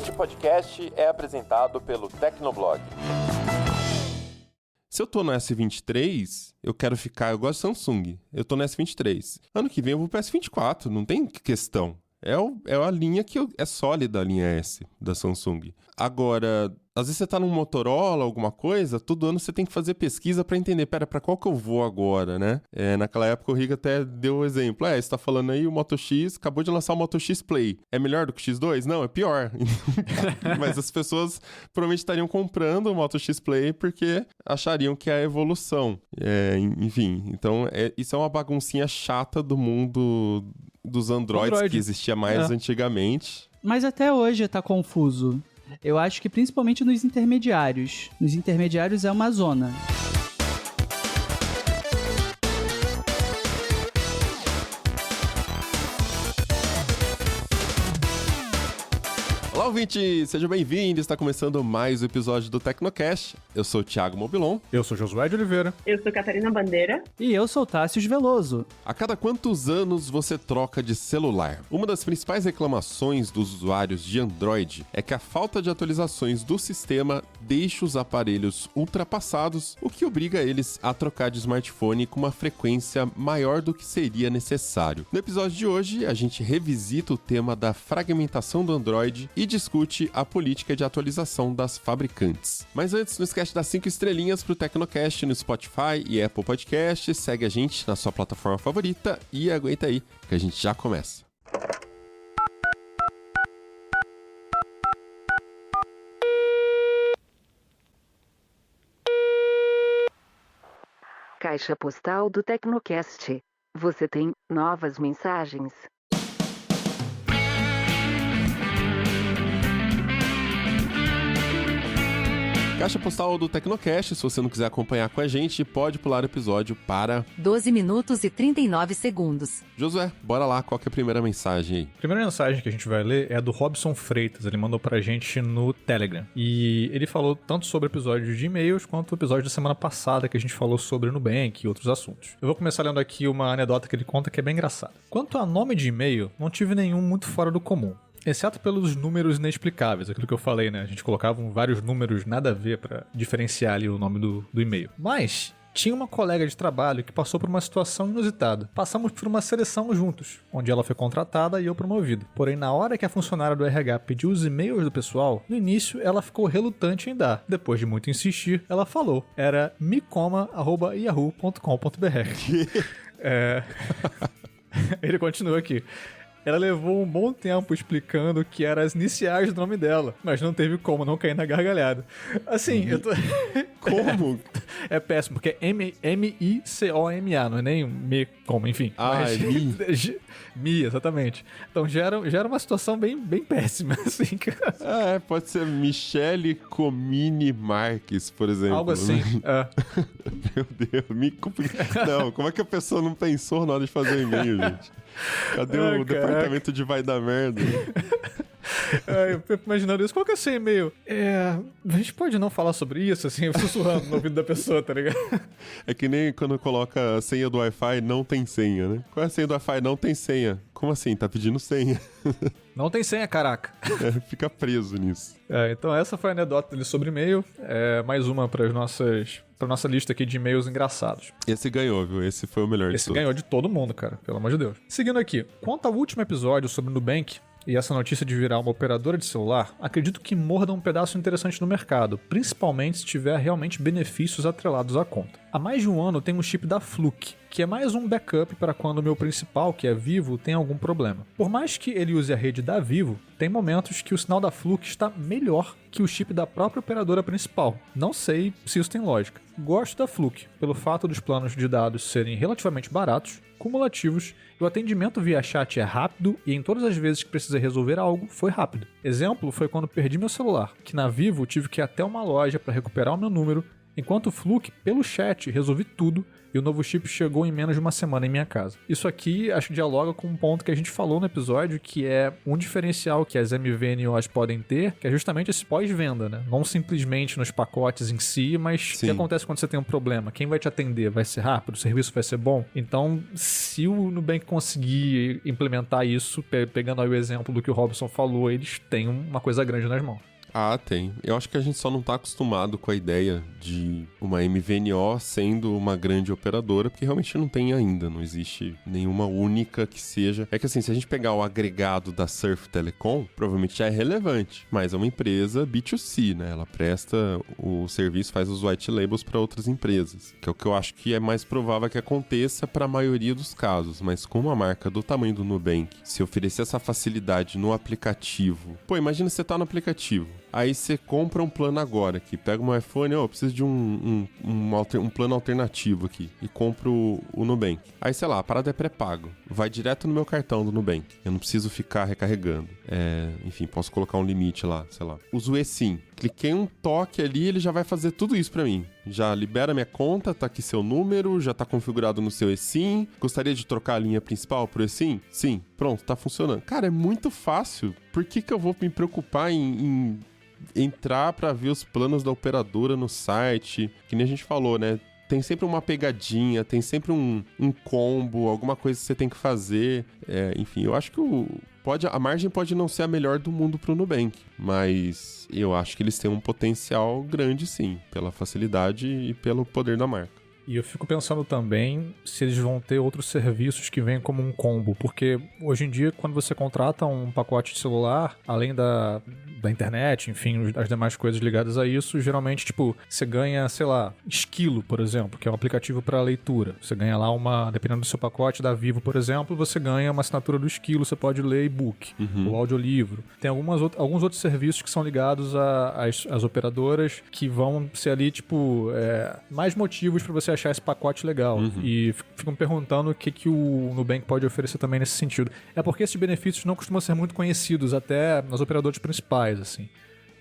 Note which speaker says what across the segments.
Speaker 1: Este podcast é apresentado pelo Tecnoblog. Se eu tô no S23, eu gosto de Samsung, eu tô no S23. Ano que vem eu vou pro S24, não tem questão. É a linha é sólida, a linha S da Samsung. Agora, às vezes você tá num Motorola, alguma coisa, todo ano você tem que fazer pesquisa pra entender, pra qual que eu vou agora, né? Naquela época o Riga até deu o exemplo. Você tá falando aí o Moto X, acabou de lançar o Moto X Play. É melhor do que o X2? Não, é pior. Mas as pessoas provavelmente estariam comprando o Moto X Play porque achariam que é a evolução. Enfim, então isso é uma baguncinha chata do mundo dos Androids que existia mais antigamente.
Speaker 2: Mas até hoje tá confuso. Eu acho que principalmente nos intermediários. Nos intermediários é uma zona.
Speaker 1: Olá, ouvinte! Seja bem-vindo! Está começando mais um episódio do Tecnocast. Eu sou o Thiago Mobilon.
Speaker 3: Eu sou Josué de Oliveira.
Speaker 4: Eu sou Catarina Bandeira.
Speaker 2: E eu sou Tássio Veloso.
Speaker 1: A cada quantos anos você troca de celular? Uma das principais reclamações dos usuários de Android é que a falta de atualizações do sistema deixa os aparelhos ultrapassados, o que obriga eles a trocar de smartphone com uma frequência maior do que seria necessário. No episódio de hoje, a gente revisita o tema da fragmentação do Android e discute a política de atualização das fabricantes. Mas antes, não esquece de dar 5 estrelinhas pro Tecnocast no Spotify e Apple Podcast, segue a gente na sua plataforma favorita e aguenta aí, que a gente já começa.
Speaker 5: Caixa postal do Tecnocast. Você tem novas mensagens?
Speaker 1: Caixa postal do Tecnocast, se você não quiser acompanhar com a gente, pode pular o episódio para
Speaker 6: 12 minutos e 39 segundos.
Speaker 1: Josué, bora lá, qual que é a primeira mensagem aí?
Speaker 3: A primeira mensagem que a gente vai ler é a do Robson Freitas, ele mandou pra gente no Telegram. E ele falou tanto sobre o episódio de e-mails quanto o episódio da semana passada que a gente falou sobre Nubank e outros assuntos. Eu vou começar lendo aqui uma anedota que ele conta que é bem engraçada. Quanto a nome de e-mail, não tive nenhum muito fora do comum. Exceto pelos números inexplicáveis, aquilo que eu falei, né? A gente colocava vários números nada a ver pra diferenciar ali o nome do e-mail. Mas tinha uma colega de trabalho que passou por uma situação inusitada. Passamos por uma seleção juntos, onde ela foi contratada e eu promovido. Porém, na hora que a funcionária do RH pediu os e-mails do pessoal, no início ela ficou relutante em dar. Depois de muito insistir, ela falou. Era micoma@yahoo.com.br. Ele continua aqui. Ela levou um bom tempo explicando que eram as iniciais do nome dela, mas não teve como não cair na gargalhada. Assim, eu tô...
Speaker 1: Como?
Speaker 3: É péssimo, porque é M-I-C-O-M-A, não é nem me como, enfim.
Speaker 1: É Mi.
Speaker 3: Mi, exatamente. Então já era uma situação bem péssima, assim.
Speaker 1: Pode ser Michele Comini Marques, por exemplo.
Speaker 3: Algo assim,
Speaker 1: Meu Deus, Não, como é que a pessoa não pensou na hora de fazer e-mail, gente? Cadê o departamento de vai dar merda?
Speaker 3: Eu fico imaginando isso. Qual que é o seu e-mail? A gente pode não falar sobre isso, assim, sussurrando no ouvido da pessoa, tá ligado?
Speaker 1: É que nem quando coloca a senha do Wi-Fi, não tem senha, né? Qual é a senha do Wi-Fi? Não tem senha. Como assim? Tá pedindo senha.
Speaker 3: Não tem senha, caraca.
Speaker 1: Fica preso nisso.
Speaker 3: Então essa foi a anedota dele sobre e-mail. Mais uma pra nossa lista aqui de e-mails engraçados.
Speaker 1: Esse ganhou, viu? Esse foi o melhor de todos.
Speaker 3: Esse ganhou de todo mundo, cara. Pelo amor de Deus. Seguindo aqui. Quanto ao último episódio sobre o Nubank e essa notícia de virar uma operadora de celular, acredito que morda um pedaço interessante no mercado, principalmente se tiver realmente benefícios atrelados à conta. Há mais de um ano tem um chip da Fluke, que é mais um backup para quando o meu principal, que é Vivo, tem algum problema. Por mais que ele use a rede da Vivo, tem momentos que o sinal da Fluke está melhor que o chip da própria operadora principal. Não sei se isso tem lógica. Gosto da Fluke, pelo fato dos planos de dados serem relativamente baratos, cumulativos, e o atendimento via chat é rápido e em todas as vezes que precisei resolver algo, foi rápido. Exemplo foi quando perdi meu celular, que na Vivo tive que ir até uma loja para recuperar o meu número Enquanto o Fluke, pelo chat, resolvi tudo e o novo chip chegou em menos de uma semana em minha casa. Isso aqui acho que dialoga com um ponto que a gente falou no episódio, que é um diferencial que as MVNOs podem ter, que é justamente esse pós-venda, né? Não simplesmente nos pacotes em si, mas o que acontece quando você tem um problema? Quem vai te atender? Vai ser rápido? O serviço vai ser bom? Então, se o Nubank conseguir implementar isso, pegando aí o exemplo do que o Robson falou, eles têm uma coisa grande nas mãos.
Speaker 1: Ah, tem. Eu acho que a gente só não tá acostumado com a ideia de uma MVNO sendo uma grande operadora, porque realmente não tem ainda, não existe nenhuma única que seja. É que assim, se a gente pegar o agregado da Surf Telecom, provavelmente já é relevante, mas é uma empresa B2C, né? Ela presta o serviço, faz os white labels para outras empresas, que é o que eu acho que é mais provável que aconteça para a maioria dos casos, mas com uma marca do tamanho do Nubank, se oferecer essa facilidade no aplicativo. Pô, imagina você tá no aplicativo. Aí você compra um plano agora aqui, pega um iPhone, eu preciso de um plano alternativo aqui, e compro o Nubank. Aí, sei lá, a parada é pré-pago, vai direto no meu cartão do Nubank, eu não preciso ficar recarregando. Enfim, posso colocar um limite lá, sei lá. Uso o eSIM, cliquei um toque ali, ele já vai fazer tudo isso pra mim. Já libera minha conta, tá aqui seu número, já tá configurado no seu eSIM. Gostaria de trocar a linha principal pro eSIM? Sim, pronto, tá funcionando. Cara, é muito fácil. Por que eu vou me preocupar em entrar pra ver os planos da operadora no site? Que nem a gente falou, né? Tem sempre uma pegadinha, tem sempre um combo, alguma coisa que você tem que fazer. Enfim, eu acho que a margem pode não ser a melhor do mundo pro Nubank, mas eu acho que eles têm um potencial grande, sim, pela facilidade e pelo poder da marca.
Speaker 3: E eu fico pensando também se eles vão ter outros serviços que vêm como um combo, porque hoje em dia, quando você contrata um pacote de celular, além da internet, enfim, as demais coisas ligadas a isso, geralmente, tipo, você ganha, sei lá, Esquilo, por exemplo, que é um aplicativo para leitura. Você ganha lá dependendo do seu pacote da Vivo, por exemplo, você ganha uma assinatura do Esquilo, você pode ler e-book, ou audiolivro. Tem alguns outros serviços que são ligados às operadoras que vão ser ali, tipo, mais motivos para você achar esse pacote legal. E ficam perguntando o que o Nubank pode oferecer também nesse sentido. É porque esses benefícios não costumam ser muito conhecidos até nas operadoras principais, assim.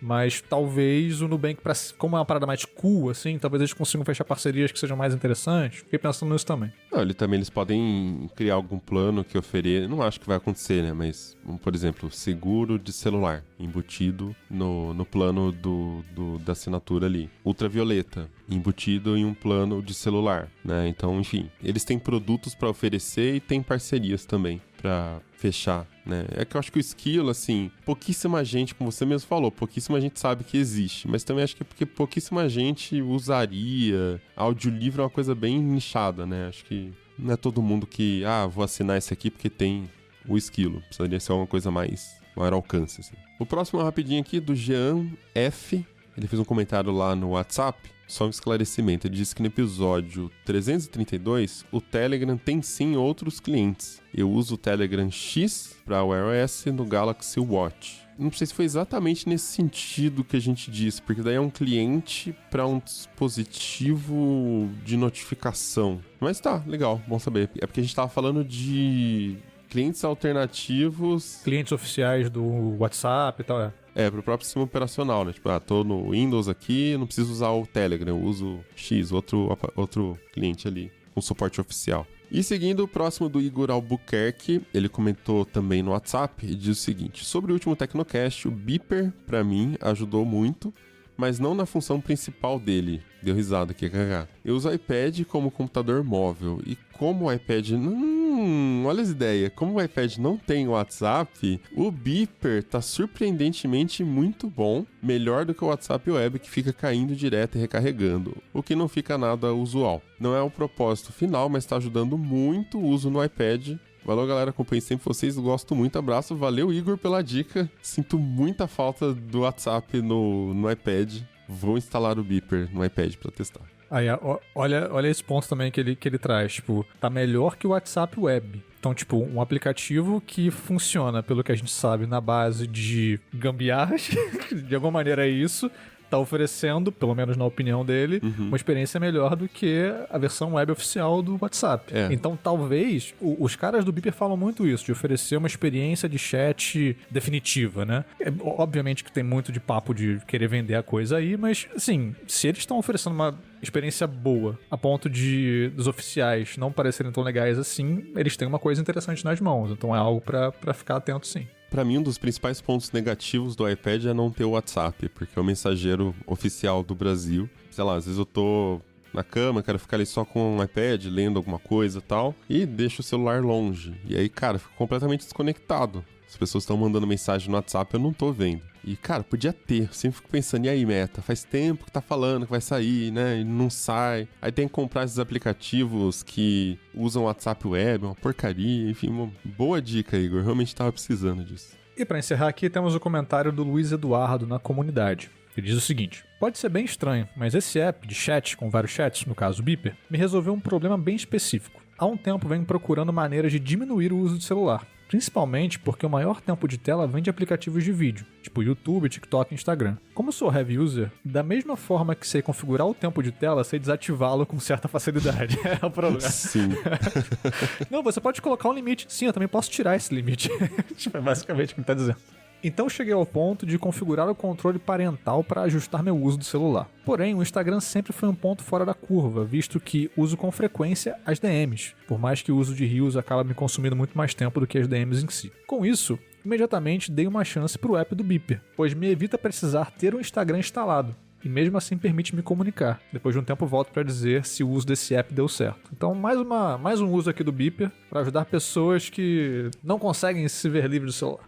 Speaker 3: Mas talvez o Nubank, como é uma parada mais cool, assim, talvez eles consigam fechar parcerias que sejam mais interessantes. Fiquei pensando nisso também.
Speaker 1: Não, eles podem criar algum plano que ofereça. Não acho que vai acontecer, né? Mas, por exemplo, seguro de celular embutido no plano da assinatura ali. Ultravioleta embutido em um plano de celular, né? Então, enfim, eles têm produtos para oferecer e têm parcerias também para fechar, né? É que eu acho que o Esquilo, assim, pouquíssima gente, como você mesmo falou, pouquíssima gente sabe que existe, mas também acho que é porque pouquíssima gente usaria. Audiolivro é uma coisa bem nichada, né? Acho que não é todo mundo que, vou assinar esse aqui porque tem o Esquilo. Precisaria ser uma coisa maior alcance, assim. O próximo é rapidinho aqui, do Jean F. Ele fez um comentário lá no WhatsApp, só um esclarecimento. Ele disse que no episódio 332, o Telegram tem sim outros clientes. Eu uso o Telegram X para o iOS no Galaxy Watch. Não sei se foi exatamente nesse sentido que a gente disse, porque daí é um cliente para um dispositivo de notificação. Mas tá, legal, bom saber. É porque a gente tava falando de clientes alternativos...
Speaker 3: Clientes oficiais do WhatsApp e tal,
Speaker 1: pro próprio sistema operacional, né? Tipo, tô no Windows aqui, não preciso usar o Telegram, eu uso X, outro cliente ali, com suporte oficial. E seguindo, o próximo do Igor Albuquerque, ele comentou também no WhatsApp e diz o seguinte: sobre o último Tecnocast, o Beeper, pra mim, ajudou muito, mas não na função principal dele. Deu risada aqui, KK. Eu uso o iPad como computador móvel, e como o iPad... olha as ideias. Como o iPad não tem WhatsApp, o Beeper tá surpreendentemente muito bom, melhor do que o WhatsApp Web, que fica caindo direto e recarregando, o que não fica nada usual. Não é o propósito final, mas tá ajudando muito o uso no iPad. Valeu, galera, acompanho sempre vocês, gosto muito, abraço, valeu, Igor, pela dica. Sinto muita falta do WhatsApp no iPad, vou instalar o Beeper no iPad pra testar.
Speaker 3: Aí, olha esse ponto também que ele traz, tipo, tá melhor que o WhatsApp Web. Então, tipo, um aplicativo que funciona, pelo que a gente sabe, na base de gambiarras, de alguma maneira é isso, tá oferecendo, pelo menos na opinião dele, uma experiência melhor do que a versão web oficial do WhatsApp. Então, talvez, os caras do Beeper falam muito isso, de oferecer uma experiência de chat definitiva, né? Obviamente que tem muito de papo de querer vender a coisa aí, mas, assim, se eles estão oferecendo uma experiência boa, a ponto de dos oficiais não parecerem tão legais assim, eles têm uma coisa interessante nas mãos. Então é algo pra ficar atento, sim.
Speaker 1: Pra mim, um dos principais pontos negativos do iPad é não ter o WhatsApp, porque é o mensageiro oficial do Brasil. Sei lá, às vezes eu tô na cama, quero ficar ali só com o iPad, lendo alguma coisa e tal, e deixo o celular longe. E aí, cara, fico completamente desconectado. As pessoas estão mandando mensagem no WhatsApp, eu não tô vendo. E, cara, podia ter. Eu sempre fico pensando, e aí, Meta? Faz tempo que tá falando que vai sair, né? E não sai. Aí tem que comprar esses aplicativos que usam WhatsApp Web, uma porcaria. Enfim, uma boa dica, Igor. Eu realmente tava precisando disso.
Speaker 3: E pra encerrar aqui, temos o comentário do Luiz Eduardo na comunidade. Ele diz o seguinte: pode ser bem estranho, mas esse app de chat, com vários chats, no caso o Beeper, me resolveu um problema bem específico. Há um tempo venho procurando maneiras de diminuir o uso do celular. Principalmente porque o maior tempo de tela vem de aplicativos de vídeo, tipo YouTube, TikTok e Instagram. Como sou heavy user, da mesma forma que sei configurar o tempo de tela, sei desativá-lo com certa facilidade. É o problema.
Speaker 1: Sim.
Speaker 3: Não, você pode colocar um limite. Sim, eu também posso tirar esse limite. É basicamente o que ele tá dizendo. Então cheguei ao ponto de configurar o controle parental para ajustar meu uso do celular. Porém, o Instagram sempre foi um ponto fora da curva, visto que uso com frequência as DMs, por mais que o uso de Reels acaba me consumindo muito mais tempo do que as DMs em si. Com isso, imediatamente dei uma chance pro app do Beeper, pois me evita precisar ter o Instagram instalado. E mesmo assim permite me comunicar. Depois de um tempo volto para dizer se o uso desse app deu certo. Então mais um uso aqui do Beeper para ajudar pessoas que não conseguem se ver livre do celular.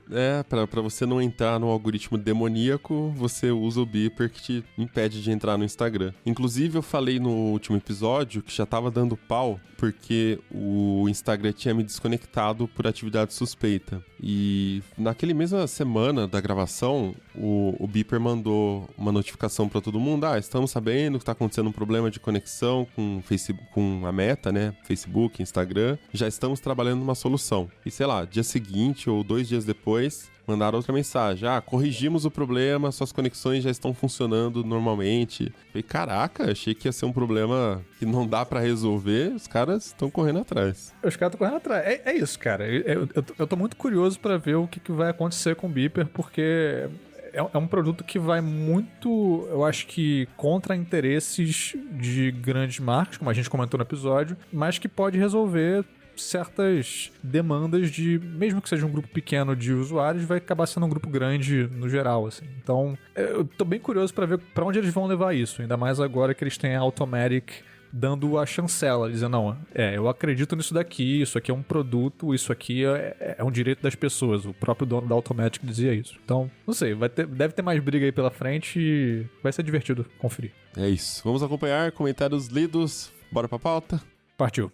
Speaker 1: Pra você não entrar no algoritmo demoníaco, você usa o Beeper que te impede de entrar no Instagram. Inclusive eu falei no último episódio que já tava dando pau porque o Instagram tinha me desconectado por atividade suspeita. E naquele mesma semana da gravação, o Beeper mandou uma notificação para todo mundo: estamos sabendo que tá acontecendo um problema de conexão com a Meta, né? Facebook, Instagram. Já estamos trabalhando numa solução. E sei lá, dia seguinte ou 2 dias depois, mandaram outra mensagem: corrigimos o problema, suas conexões já estão funcionando normalmente. Falei, caraca, achei que ia ser um problema que não dá pra resolver, os caras estão correndo atrás.
Speaker 3: Os caras estão correndo atrás. É isso, cara. Eu tô muito curioso pra ver o que vai acontecer com o Beeper, porque é um produto que vai muito, eu acho que, contra interesses de grandes marcas, como a gente comentou no episódio, mas que pode resolver certas demandas de, mesmo que seja um grupo pequeno de usuários, vai acabar sendo um grupo grande no geral, assim. Então, eu tô bem curioso pra ver pra onde eles vão levar isso, ainda mais agora que eles têm a Automatic dando a chancela, dizendo, não, eu acredito nisso daqui, isso aqui é um produto, isso aqui é um direito das pessoas. O próprio dono da Automatic dizia isso. Então, não sei, deve ter mais briga aí pela frente e vai ser divertido conferir.
Speaker 1: É isso. Vamos acompanhar comentários lidos. Bora pra pauta?
Speaker 3: Partiu.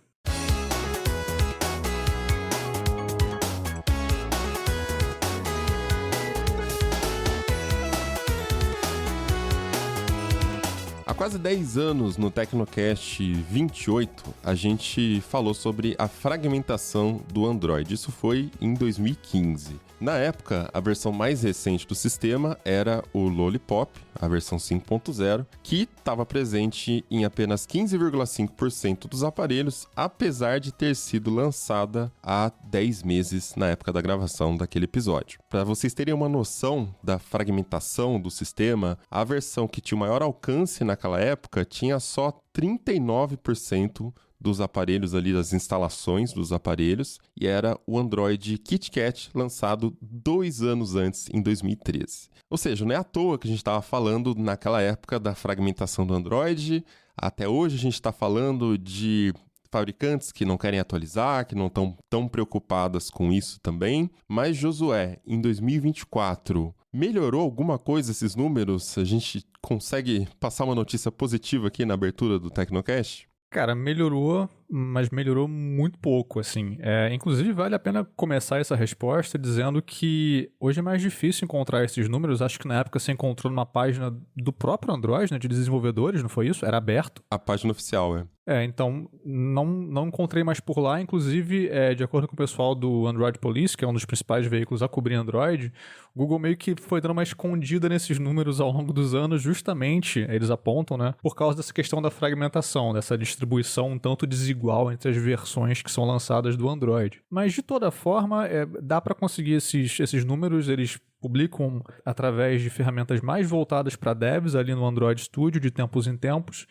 Speaker 1: Há quase 10 anos, no Tecnocast 28, a gente falou sobre a fragmentação do Android. Isso foi em 2015. Na época, a versão mais recente do sistema era o Lollipop, a versão 5.0, que estava presente em apenas 15,5% dos aparelhos, apesar de ter sido lançada há 10 meses na época da gravação daquele episódio. Para vocês terem uma noção da fragmentação do sistema, a versão que tinha o maior alcance naquela época tinha só 39% dos aparelhos ali, das instalações dos aparelhos, e era o Android KitKat, lançado 2 anos antes, em 2013. Ou seja, não é à toa que a gente estava falando naquela época da fragmentação do Android. Até hoje a gente está falando de fabricantes que não querem atualizar, que não estão tão preocupadas com isso também. Mas, Josué, em 2024, melhorou alguma coisa esses números? A gente consegue passar uma notícia positiva aqui na abertura do Tecnocast?
Speaker 3: Cara, melhorou mas melhorou muito pouco, assim. Inclusive, vale a pena começar essa resposta dizendo que hoje é mais difícil encontrar esses números. Acho que na época você encontrou numa página do próprio Android, né, de desenvolvedores, não foi isso? Era aberto.
Speaker 1: A página oficial,
Speaker 3: Então não encontrei mais por lá. Inclusive, de acordo com o pessoal do Android Police, que é um dos principais veículos a cobrir Android, o Google meio que foi dando uma escondida nesses números ao longo dos anos, justamente, eles apontam, né, por causa dessa questão da fragmentação, dessa distribuição um tanto desigual entre as versões que são lançadas do Android. Mas, de toda forma, dá para conseguir esses números. Eles publicam através de ferramentas mais voltadas para devs ali no Android Studio, de tempos em tempos.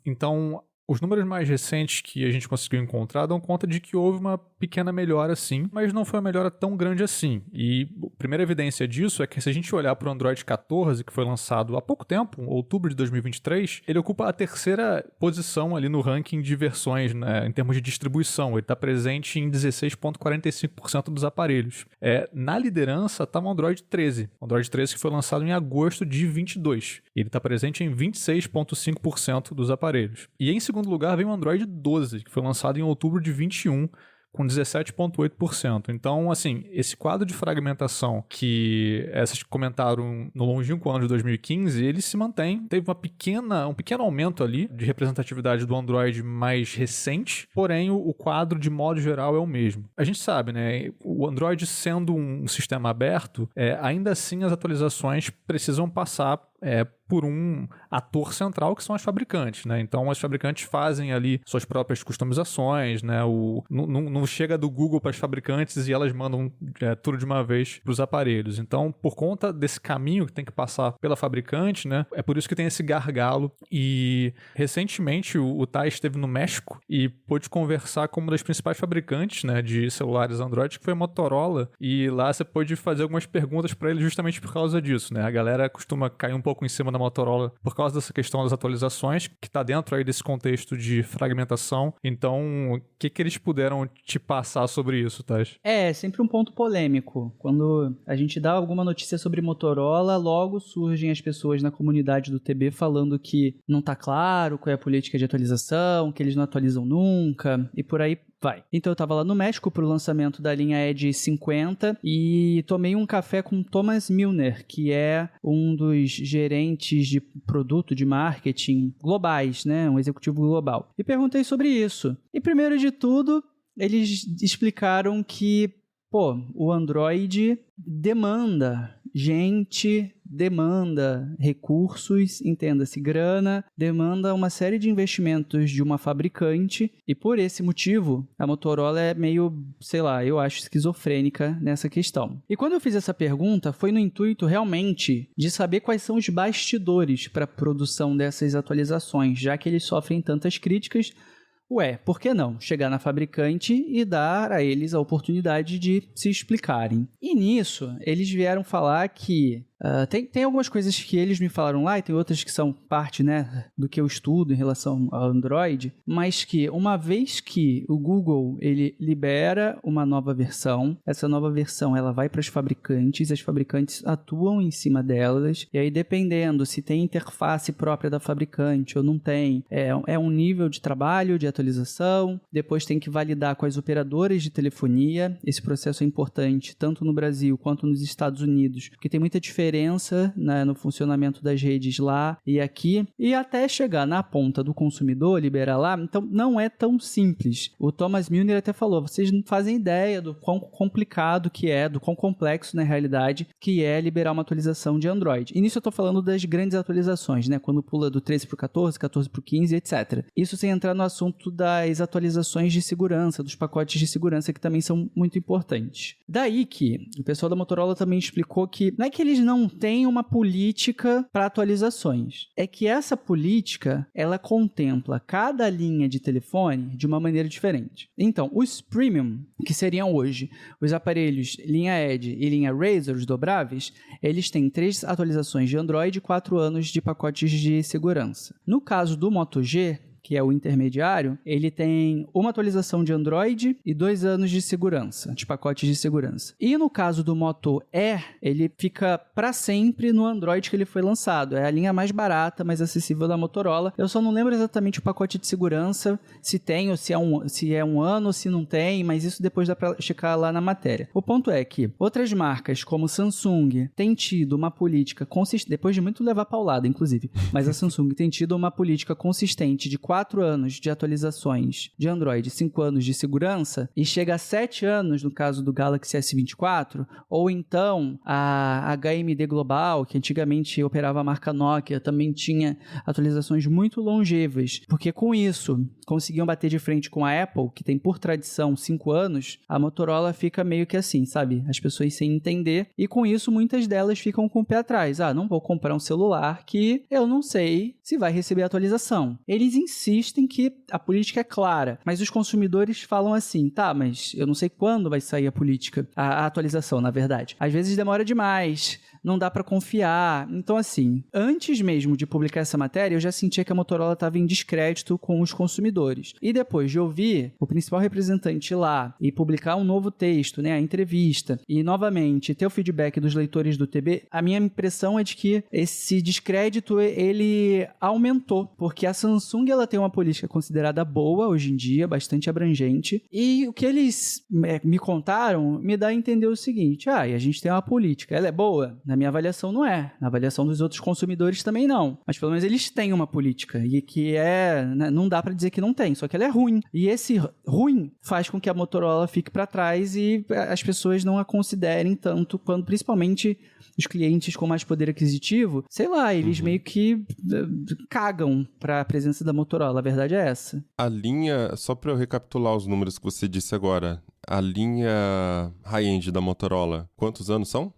Speaker 3: Então, os números mais recentes que a gente conseguiu encontrar dão conta de que houve uma pequena melhora sim, mas não foi uma melhora tão grande assim. E a primeira evidência disso é que se a gente olhar para o Android 14, que foi lançado há pouco tempo, outubro de 2023, ele ocupa a terceira posição ali no ranking de versões, né, em termos de distribuição. Ele está presente em 16,45% dos aparelhos. Na liderança está o Android 13. O Android 13 que foi lançado em agosto de 22. Ele está presente em 26,5% dos aparelhos. E em segundo lugar vem o Android 12, que foi lançado em outubro de 21, com 17,8%. Então, assim, esse quadro de fragmentação que vocês comentaram no longínquo ano de 2015, ele se mantém. Teve um pequeno aumento ali de representatividade do Android mais recente, porém o quadro de modo geral é o mesmo. A gente sabe, né, o Android sendo um sistema aberto, ainda assim as atualizações precisam passar por um ator central, que são as fabricantes, né? Então, as fabricantes fazem ali suas próprias customizações, né? Não chega do Google para as fabricantes e elas mandam tudo de uma vez para os aparelhos. Então, por conta desse caminho que tem que passar pela fabricante, né? É por isso que tem esse gargalo. E, recentemente, o Thay esteve no México e pôde conversar com uma das principais fabricantes, né, de celulares Android, que foi a Motorola. E lá você pôde fazer algumas perguntas para ele justamente por causa disso, né? A galera costuma cair um pouco em cima da Motorola por causa dessa questão das atualizações, que está dentro aí desse contexto de fragmentação. Então, o que eles puderam te passar sobre isso, Taz?
Speaker 2: É sempre um ponto polêmico. Quando a gente dá alguma notícia sobre Motorola, logo surgem as pessoas na comunidade do TB falando que não está claro qual é a política de atualização, que eles não atualizam nunca, e por aí vai. Então eu estava lá no México para o lançamento da linha Edge 50 e tomei um café com Thomas Milner, que é um dos gerentes de produto de marketing globais, né? Um executivo global. E perguntei sobre isso. E primeiro de tudo, eles explicaram que, o Android demanda gente, demanda recursos, entenda-se, grana, demanda uma série de investimentos de uma fabricante e por esse motivo a Motorola é meio, eu acho esquizofrênica nessa questão. E quando eu fiz essa pergunta foi no intuito realmente de saber quais são os bastidores para a produção dessas atualizações, já que eles sofrem tantas críticas. Por que não chegar na fabricante e dar a eles a oportunidade de se explicarem? E nisso, eles vieram falar que tem algumas coisas que eles me falaram lá e tem outras que são parte, né, do que eu estudo em relação ao Android, mas que uma vez que o Google ele libera uma nova versão, essa nova versão ela vai para as fabricantes atuam em cima delas, e aí dependendo se tem interface própria da fabricante ou não tem, é um nível de trabalho, de atualização, depois tem que validar com as operadoras de telefonia, esse processo é importante tanto no Brasil quanto nos Estados Unidos, porque tem muita diferença no funcionamento das redes lá e aqui, e até chegar na ponta do consumidor, liberar lá, então não é tão simples. O Thomas Milner até falou, vocês não fazem ideia do quão complicado que é, do quão complexo na realidade que é liberar uma atualização de Android. E nisso eu estou falando das grandes atualizações, né? Quando pula do 13 para o 14, 14 para o 15, etc. Isso sem entrar no assunto das atualizações de segurança, dos pacotes de segurança que também são muito importantes. Daí que o pessoal da Motorola também explicou que não é que eles não têm uma política para atualizações, é que essa política ela contempla cada linha de telefone de uma maneira diferente. Então, os premium, que seriam hoje os aparelhos linha Edge e linha Razr, os dobráveis, eles têm 3 atualizações de Android e 4 anos de pacotes de segurança. No caso do Moto G, que é o intermediário, ele tem uma atualização de Android e 2 anos de segurança, de pacotes de segurança. E no caso do Moto E, ele fica para sempre no Android que ele foi lançado. É a linha mais barata, mais acessível da Motorola. Eu só não lembro exatamente o pacote de segurança, se tem ou se é um ano ou se não tem, mas isso depois dá para checar lá na matéria. O ponto é que outras marcas, como Samsung, têm tido uma política consistente, depois de muito levar paulada, inclusive, mas a Samsung tem tido uma política consistente de 4 anos de atualizações de Android, 5 anos de segurança, e chega a 7 anos no caso do Galaxy S24, ou então a HMD Global, que antigamente operava a marca Nokia, também tinha atualizações muito longevas, porque com isso conseguiam bater de frente com a Apple, que tem por tradição 5 anos, a Motorola fica meio que assim, sabe? As pessoas sem entender, e com isso muitas delas ficam com o pé atrás. Não vou comprar um celular que eu não sei se vai receber atualização. Eles insistem que a política é clara, mas os consumidores falam assim, mas eu não sei quando vai sair a atualização, na verdade. Às vezes demora demais, não dá para confiar. Então, assim, antes mesmo de publicar essa matéria, eu já sentia que a Motorola estava em descrédito com os consumidores. E depois de ouvir o principal representante lá e publicar um novo texto, a entrevista, e novamente ter o feedback dos leitores do TB, a minha impressão é de que esse descrédito, ele aumentou, porque a Samsung, ela tem uma política considerada boa hoje em dia, bastante abrangente, e o que eles me contaram me dá a entender o seguinte, e a gente tem uma política, ela é boa? Na minha avaliação não é, na avaliação dos outros consumidores também não, mas pelo menos eles têm uma política, e que não dá pra dizer que não tem, só que ela é ruim, e esse ruim faz com que a Motorola fique pra trás e as pessoas não a considerem tanto, quando principalmente os clientes com mais poder aquisitivo, sei lá, eles meio que cagam pra presença da Motorola, a verdade é essa.
Speaker 1: A linha, só pra eu recapitular os números que você disse agora, a linha high-end da Motorola, quantos anos são?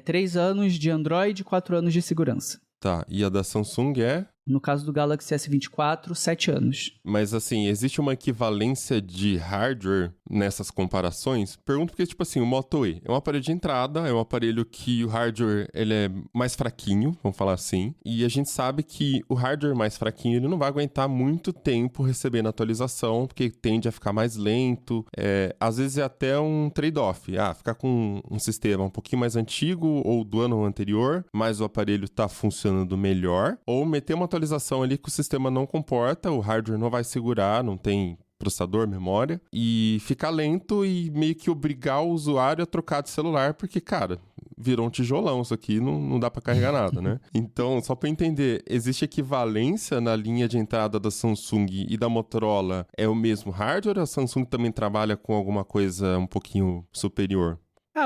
Speaker 2: 3 anos de Android e 4 anos de segurança.
Speaker 1: Tá, e a da Samsung é?
Speaker 2: No caso do Galaxy S24, 7 anos.
Speaker 1: Mas, assim, existe uma equivalência de hardware nessas comparações? Pergunto porque, tipo assim, o Moto E é um aparelho de entrada, é um aparelho que o hardware, ele é mais fraquinho, vamos falar assim, e a gente sabe que o hardware mais fraquinho, ele não vai aguentar muito tempo recebendo atualização, porque tende a ficar mais lento, às vezes é até um trade-off, ficar com um sistema um pouquinho mais antigo ou do ano anterior, mas o aparelho tá funcionando melhor, ou meter uma atualização ali que o sistema não comporta, o hardware não vai segurar, não tem processador, memória, e ficar lento e meio que obrigar o usuário a trocar de celular, porque, cara, virou um tijolão isso aqui, não dá pra carregar nada, né? Então, só pra entender, existe equivalência na linha de entrada da Samsung e da Motorola? É o mesmo hardware ou a Samsung também trabalha com alguma coisa um pouquinho superior?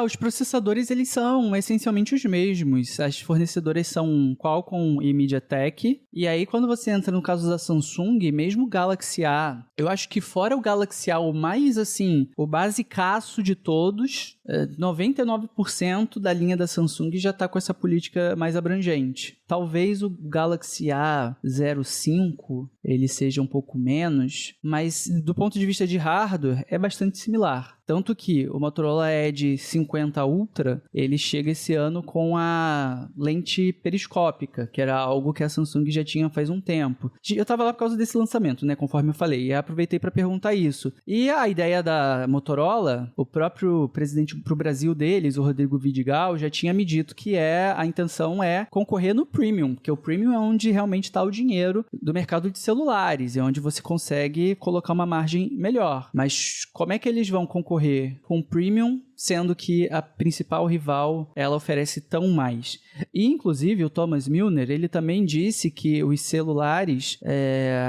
Speaker 2: Os processadores, eles são essencialmente os mesmos. As fornecedoras são Qualcomm e MediaTek. E aí, quando você entra no caso da Samsung, mesmo o Galaxy A, eu acho que fora o Galaxy A, o mais, assim, o basicaço de todos, 99% da linha da Samsung já tá com essa política mais abrangente. Talvez o Galaxy A05, ele seja um pouco menos, mas do ponto de vista de hardware, é bastante similar. Tanto que o Motorola Edge 50 Ultra, ele chega esse ano com a lente periscópica, que era algo que a Samsung já tinha faz um tempo. Eu tava lá por causa desse lançamento, conforme eu falei, e aproveitei para perguntar isso. E a ideia da Motorola, o próprio presidente pro Brasil deles, o Rodrigo Vidigal, já tinha me dito que a intenção é concorrer no Premium, porque o Premium é onde realmente está o dinheiro do mercado de celulares, é onde você consegue colocar uma margem melhor. Mas como é que eles vão concorrer com o Premium, sendo que a principal rival, ela oferece tão mais? E, inclusive, o Thomas Milner, ele também disse que os celulares,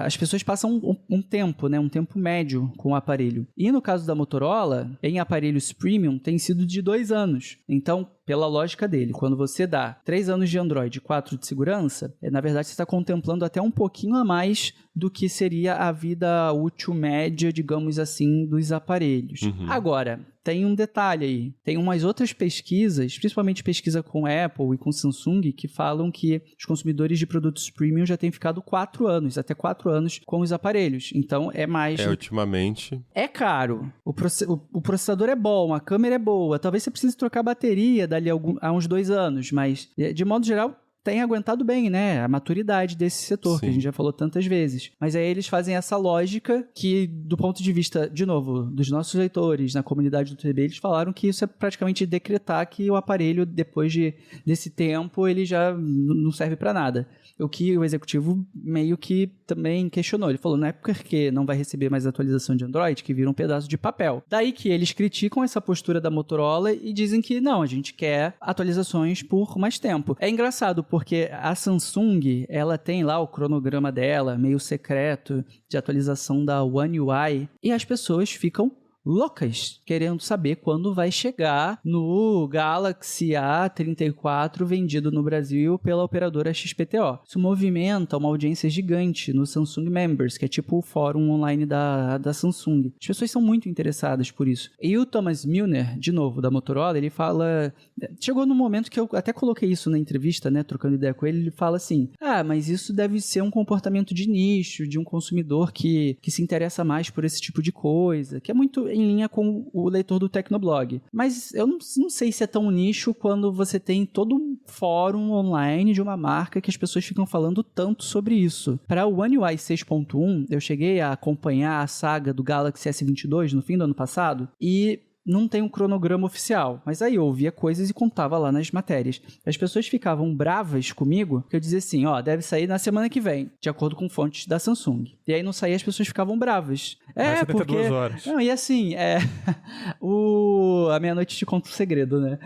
Speaker 2: as pessoas passam um tempo, um tempo médio com o aparelho. E no caso da Motorola, em aparelhos Premium, tem sido de 2 anos. Então, pela lógica dele, quando você dá 3 anos de Android e 4 de segurança, na verdade você está contemplando até um pouquinho a mais do que seria a vida útil média, digamos assim, dos aparelhos. Agora, tem um detalhe aí. Tem umas outras pesquisas, principalmente pesquisa com Apple e com Samsung, que falam que os consumidores de produtos premium já têm ficado 4 anos, até 4 anos com os aparelhos. Então, é mais...
Speaker 1: ultimamente...
Speaker 2: É caro. O processador é bom, a câmera é boa. Talvez você precise trocar a bateria dali a uns 2 anos, mas, de modo geral, tem aguentado bem, né? A maturidade desse setor, que a
Speaker 1: Sim.
Speaker 2: gente já falou tantas vezes. Mas aí eles fazem essa lógica que, do ponto de vista, de novo, dos nossos leitores, na comunidade do TB, eles falaram que isso é praticamente decretar que o aparelho, depois desse tempo, ele já não serve para nada. O que o executivo meio que também questionou. Ele falou, não é porque não vai receber mais atualização de Android que vira um pedaço de papel. Daí que eles criticam essa postura da Motorola e dizem que não, a gente quer atualizações por mais tempo. É engraçado porque a Samsung, ela tem lá o cronograma dela, meio secreto, de atualização da One UI, e as pessoas ficam loucas, querendo saber quando vai chegar no Galaxy A34 vendido no Brasil pela operadora XPTO. Isso movimenta uma audiência gigante no Samsung Members, que é tipo o fórum online da Samsung. As pessoas são muito interessadas por isso. E o Thomas Milner, de novo, da Motorola, ele fala... Chegou no momento que eu até coloquei isso na entrevista, né, trocando ideia com ele fala assim, mas isso deve ser um comportamento de nicho, de um consumidor que se interessa mais por esse tipo de coisa, que é muito em linha com o leitor do Tecnoblog. Mas eu não sei se é tão nicho quando você tem todo um fórum online de uma marca que as pessoas ficam falando tanto sobre isso. Para o One UI 6.1, eu cheguei a acompanhar a saga do Galaxy S22 no fim do ano passado e não tem um cronograma oficial, mas aí eu ouvia coisas e contava lá nas matérias. As pessoas ficavam bravas comigo, porque eu dizia assim, deve sair na semana que vem, de acordo com fontes da Samsung. E aí não saía, as pessoas ficavam bravas.
Speaker 3: Mais 72 horas.
Speaker 2: Não, e assim, a meia-noite te conta um segredo, né?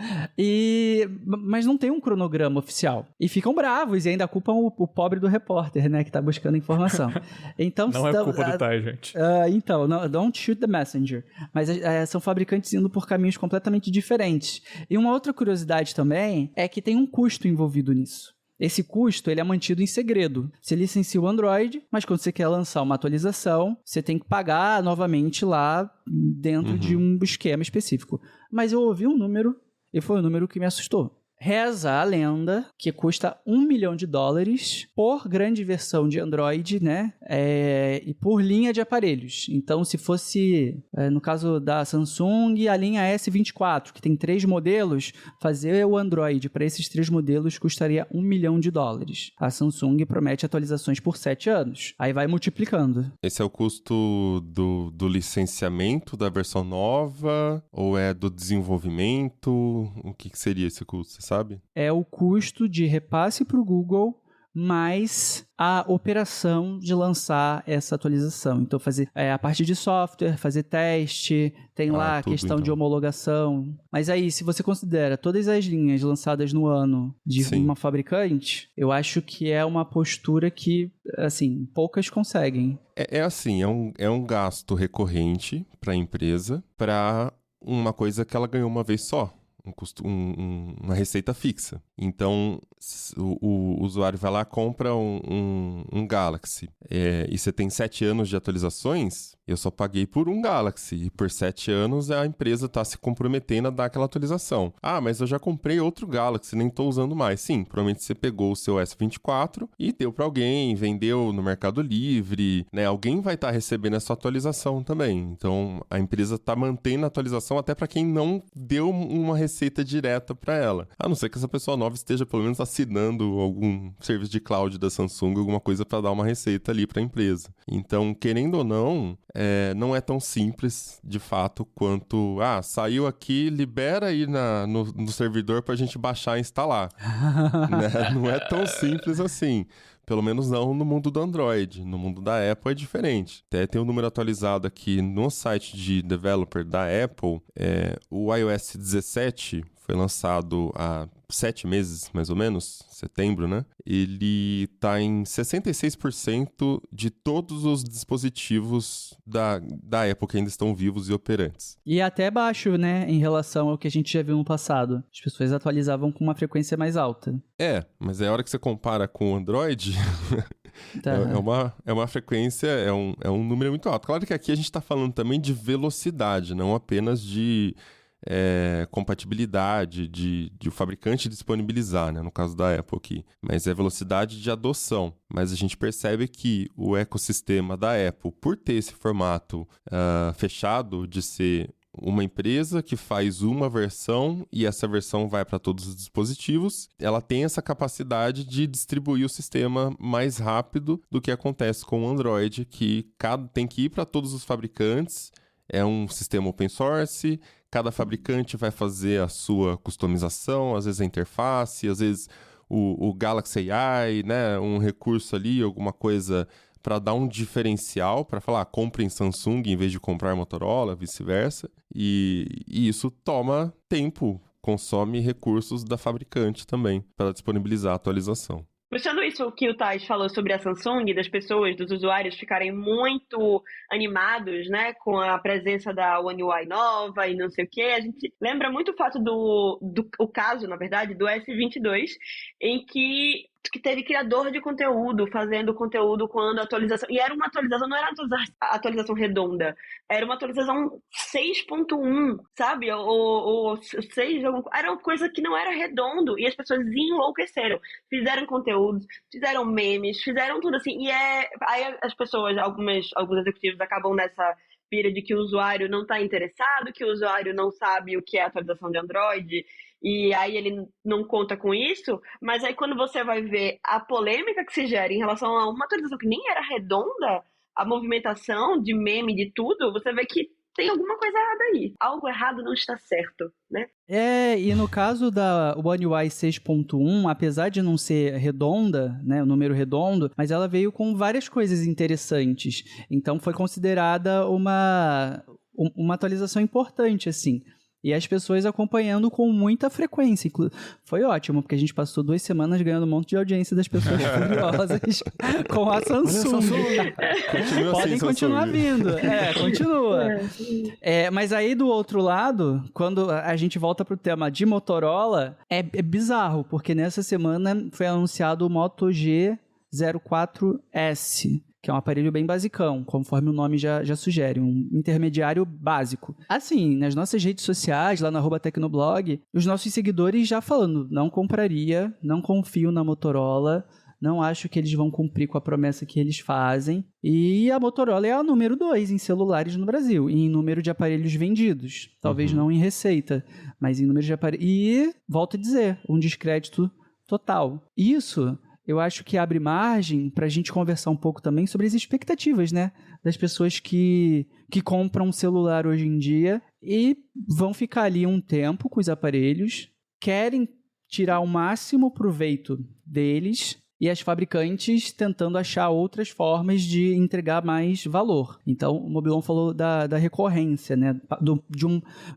Speaker 2: Mas não tem um cronograma oficial. E ficam bravos e ainda culpam o pobre do repórter, né, que tá buscando informação. Então,
Speaker 3: não é culpa do Tai, gente.
Speaker 2: Então, don't shoot the messenger. Mas são fabricantes indo por caminhos completamente diferentes. E uma outra curiosidade também é que tem um custo envolvido nisso. Esse custo, ele é mantido em segredo. Você licencia o Android, mas quando você quer lançar uma atualização, você tem que pagar novamente lá dentro de um esquema específico. Mas eu ouvi um número, e foi um número que me assustou. Reza a lenda que custa $1 milhão por grande versão de Android, né? E por linha de aparelhos. Então, se fosse, no caso da Samsung, a linha S24, que tem 3 modelos, fazer o Android para esses 3 modelos custaria $1 milhão. A Samsung promete atualizações por 7 anos. Aí vai multiplicando.
Speaker 1: Esse é o custo do licenciamento da versão nova? Ou é do desenvolvimento? O que seria esse custo, você sabe?
Speaker 2: É o custo de repasse para o Google mais a operação de lançar essa atualização. Então, fazer a parte de software, fazer teste, tem lá a questão de homologação. Mas aí, se você considera todas as linhas lançadas no ano de uma fabricante, eu acho que é uma postura que, assim, poucas conseguem.
Speaker 1: É um gasto recorrente para a empresa, para uma coisa que ela ganhou uma vez só. Uma receita fixa. Então, o usuário vai lá, compra um Galaxy. E você tem 7 anos de atualizações, eu só paguei por um Galaxy. E por 7 anos a empresa está se comprometendo a dar aquela atualização. Mas eu já comprei outro Galaxy, nem estou usando mais. Sim, provavelmente você pegou o seu S24 e deu para alguém, vendeu no Mercado Livre, né? Alguém vai estar recebendo essa atualização também. Então, a empresa está mantendo a atualização até para quem não deu uma receita direta para ela. A não ser que essa pessoa nova esteja pelo menos assinando algum serviço de cloud da Samsung, alguma coisa para dar uma receita ali para a empresa. Então, querendo ou não, não é tão simples de fato quanto saiu aqui, libera aí no servidor para a gente baixar e instalar. Né? Não é tão simples assim. Pelo menos não no mundo do Android. No mundo da Apple é diferente. Até tem um número atualizado aqui no site de developer da Apple. O iOS 17 foi lançado há 7 meses, mais ou menos, setembro, né? Ele tá em 66% de todos os dispositivos da Apple que ainda estão vivos e operantes.
Speaker 2: E até baixo, né, em relação ao que a gente já viu no passado. As pessoas atualizavam com uma frequência mais alta.
Speaker 1: Mas a hora que você compara com o Android... É uma frequência, é um número muito alto. Claro que aqui a gente está falando também de velocidade, não apenas de compatibilidade, de o fabricante disponibilizar, né, no caso da Apple aqui. Mas é velocidade de adoção. Mas a gente percebe que o ecossistema da Apple, por ter esse formato fechado de ser uma empresa que faz uma versão e essa versão vai para todos os dispositivos. Ela tem essa capacidade de distribuir o sistema mais rápido do que acontece com o Android, que tem que ir para todos os fabricantes. É um sistema open source, cada fabricante vai fazer a sua customização, às vezes a interface, às vezes o Galaxy AI, né, um recurso ali, alguma coisa para dar um diferencial, para falar, compre em Samsung em vez de comprar Motorola, vice-versa. E isso toma tempo, consome recursos da fabricante também, para disponibilizar a atualização.
Speaker 4: Puxando isso que o Thais falou sobre a Samsung, das pessoas, dos usuários ficarem muito animados, né, com a presença da One UI nova e não sei o quê, a gente lembra muito o fato o caso, na verdade, do S22, em que teve criador de conteúdo fazendo conteúdo quando a atualização... E era uma atualização, não era a atualização redonda, era uma atualização 6.1, sabe? Ou 6, era uma coisa que não era redondo e as pessoas enlouqueceram. Fizeram conteúdos, fizeram memes, fizeram tudo assim. E aí as pessoas, alguns executivos acabam nessa pira de que o usuário não está interessado, que o usuário não sabe o que é a atualização de Android, e aí ele não conta com isso, mas aí quando você vai ver a polêmica que se gera em relação a uma atualização que nem era redonda, a movimentação de meme, de tudo, você vê que tem alguma coisa errada aí. Algo errado não está certo, né?
Speaker 2: E no caso da One UI 6.1, apesar de não ser redonda, né, o número redondo, mas ela veio com várias coisas interessantes. Então foi considerada uma atualização importante, assim. E as pessoas acompanhando com muita frequência. Foi ótimo, porque a gente passou 2 semanas ganhando um monte de audiência das pessoas furiosas com a Samsung. Podem continuar vindo. Continua. Mas aí, do outro lado, quando a gente volta pro tema de Motorola, é bizarro, porque nessa semana foi anunciado o Moto G04S, que é um aparelho bem basicão, conforme o nome já sugere, um intermediário básico. Assim, nas nossas redes sociais, lá no @tecnoblog, os nossos seguidores já falando, não compraria, não confio na Motorola, não acho que eles vão cumprir com a promessa que eles fazem. E a Motorola é a número 2 em celulares no Brasil, em número de aparelhos vendidos. Talvez não em receita, mas em número de aparelhos. E, volto a dizer, um descrédito total. Isso... eu acho que abre margem para a gente conversar um pouco também sobre as expectativas, né? Das pessoas que compram um celular hoje em dia e vão ficar ali um tempo com os aparelhos, querem tirar o máximo proveito deles e as fabricantes tentando achar outras formas de entregar mais valor. Então, o Mobilon falou da recorrência, né?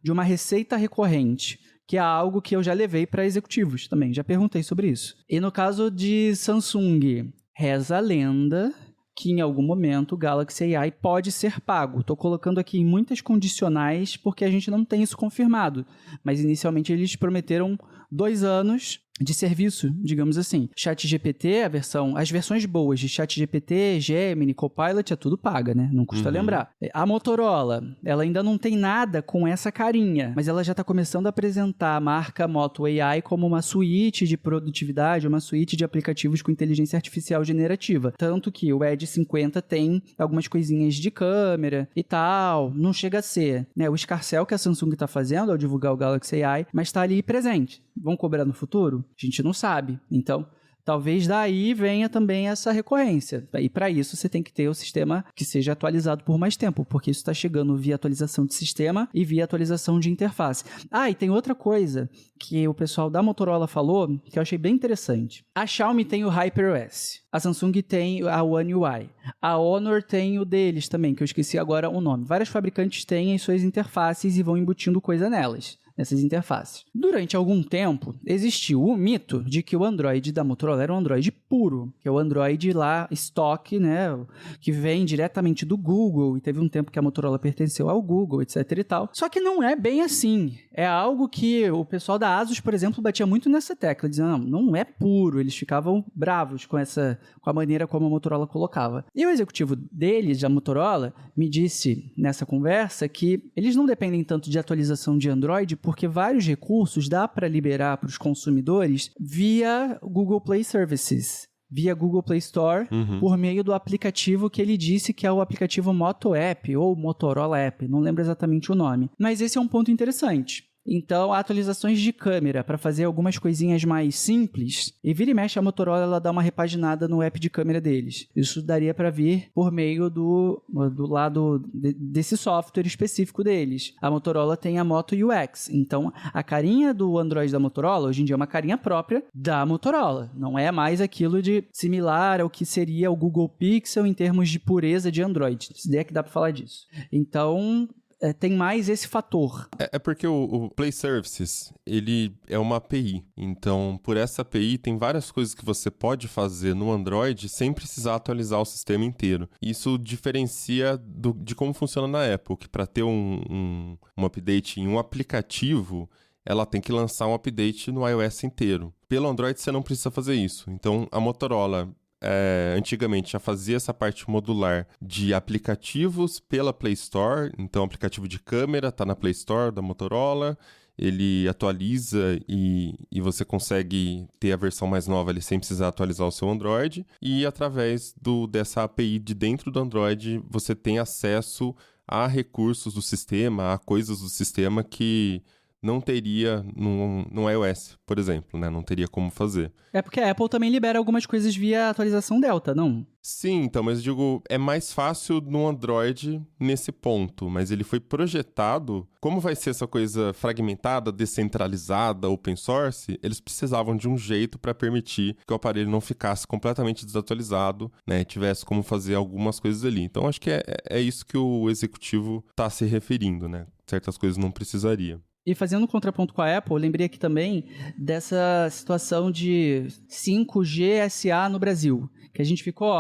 Speaker 2: De uma receita recorrente, que é algo que eu já levei para executivos também, já perguntei sobre isso. E no caso de Samsung, reza a lenda que em algum momento o Galaxy AI pode ser pago. Estou colocando aqui em muitas condicionais porque a gente não tem isso confirmado, mas inicialmente eles prometeram 2 anos de serviço, digamos assim. ChatGPT, as versões boas de ChatGPT, Gemini, Copilot, é tudo paga, né? Não custa lembrar. A Motorola, ela ainda não tem nada com essa carinha, mas ela já está começando a apresentar a marca Moto AI como uma suíte de produtividade, uma suíte de aplicativos com inteligência artificial generativa. Tanto que o Edge 50 tem algumas coisinhas de câmera e tal. Não chega a ser, né, o escarcéu que a Samsung está fazendo ao divulgar o Galaxy AI, mas está ali presente. Vão cobrar no futuro? A gente não sabe. Então, talvez daí venha também essa recorrência. E para isso você tem que ter o sistema que seja atualizado por mais tempo, porque isso está chegando via atualização de sistema e via atualização de interface. E tem outra coisa que o pessoal da Motorola falou, que eu achei bem interessante. A Xiaomi tem o HyperOS. A Samsung tem a One UI. A Honor tem o deles também, que eu esqueci agora o nome. Vários fabricantes têm as suas interfaces e vão embutindo coisa nelas. Nessas interfaces. Durante algum tempo, existiu o mito de que o Android da Motorola era um Android puro, que é o Android lá, estoque, né, que vem diretamente do Google, e teve um tempo que a Motorola pertenceu ao Google, etc e tal. Só que não é bem assim. É algo que o pessoal da Asus, por exemplo, batia muito nessa tecla, dizendo, não é puro. Eles ficavam bravos com a maneira como a Motorola colocava. E o executivo deles, da Motorola, me disse nessa conversa que eles não dependem tanto de atualização de Android, porque vários recursos dá para liberar para os consumidores via Google Play Services. via Google Play Store por meio do aplicativo que ele disse que é o aplicativo Moto App ou Motorola App, não lembro exatamente o nome. Mas esse é um ponto interessante. Então, atualizações de câmera para fazer algumas coisinhas mais simples. E vira e mexe, a Motorola ela dá uma repaginada no app de câmera deles. Isso daria para vir por meio do lado desse software específico deles. A Motorola tem a Moto UX. Então, a carinha do Android da Motorola, hoje em dia, é uma carinha própria da Motorola. Não é mais aquilo de similar ao que seria o Google Pixel em termos de pureza de Android. Se der que dá para falar disso. Então... tem mais esse fator.
Speaker 1: É porque o Play Services, ele é uma API. Então, por essa API, tem várias coisas que você pode fazer no Android sem precisar atualizar o sistema inteiro. Isso diferencia de como funciona na Apple, que para ter um update em um aplicativo, ela tem que lançar um update no iOS inteiro. Pelo Android, você não precisa fazer isso. Então, a Motorola... antigamente já fazia essa parte modular de aplicativos pela Play Store, então o aplicativo de câmera está na Play Store da Motorola, ele atualiza e você consegue ter a versão mais nova ali sem precisar atualizar o seu Android, e através dessa API de dentro do Android você tem acesso a recursos do sistema, a coisas do sistema que não teria no iOS, por exemplo, né? Não teria como fazer.
Speaker 2: É porque a Apple também libera algumas coisas via atualização Delta, não?
Speaker 1: Sim, então, mas eu digo, é mais fácil no Android nesse ponto, mas ele foi projetado, como vai ser essa coisa fragmentada, descentralizada, open source, eles precisavam de um jeito para permitir que o aparelho não ficasse completamente desatualizado, né? Tivesse como fazer algumas coisas ali. Então, acho que é isso que o executivo está se referindo, né? Certas coisas não precisaria.
Speaker 2: E fazendo um contraponto com a Apple, eu lembrei aqui também dessa situação de 5G SA no Brasil, que a gente ficou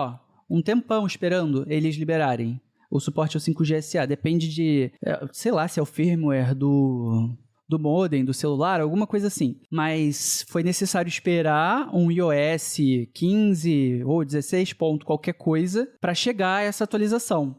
Speaker 2: um tempão esperando eles liberarem o suporte ao 5G SA. Depende de, sei lá, se é o firmware do modem, do celular, alguma coisa assim. Mas foi necessário esperar um iOS 15 ou 16 ponto qualquer coisa para chegar a essa atualização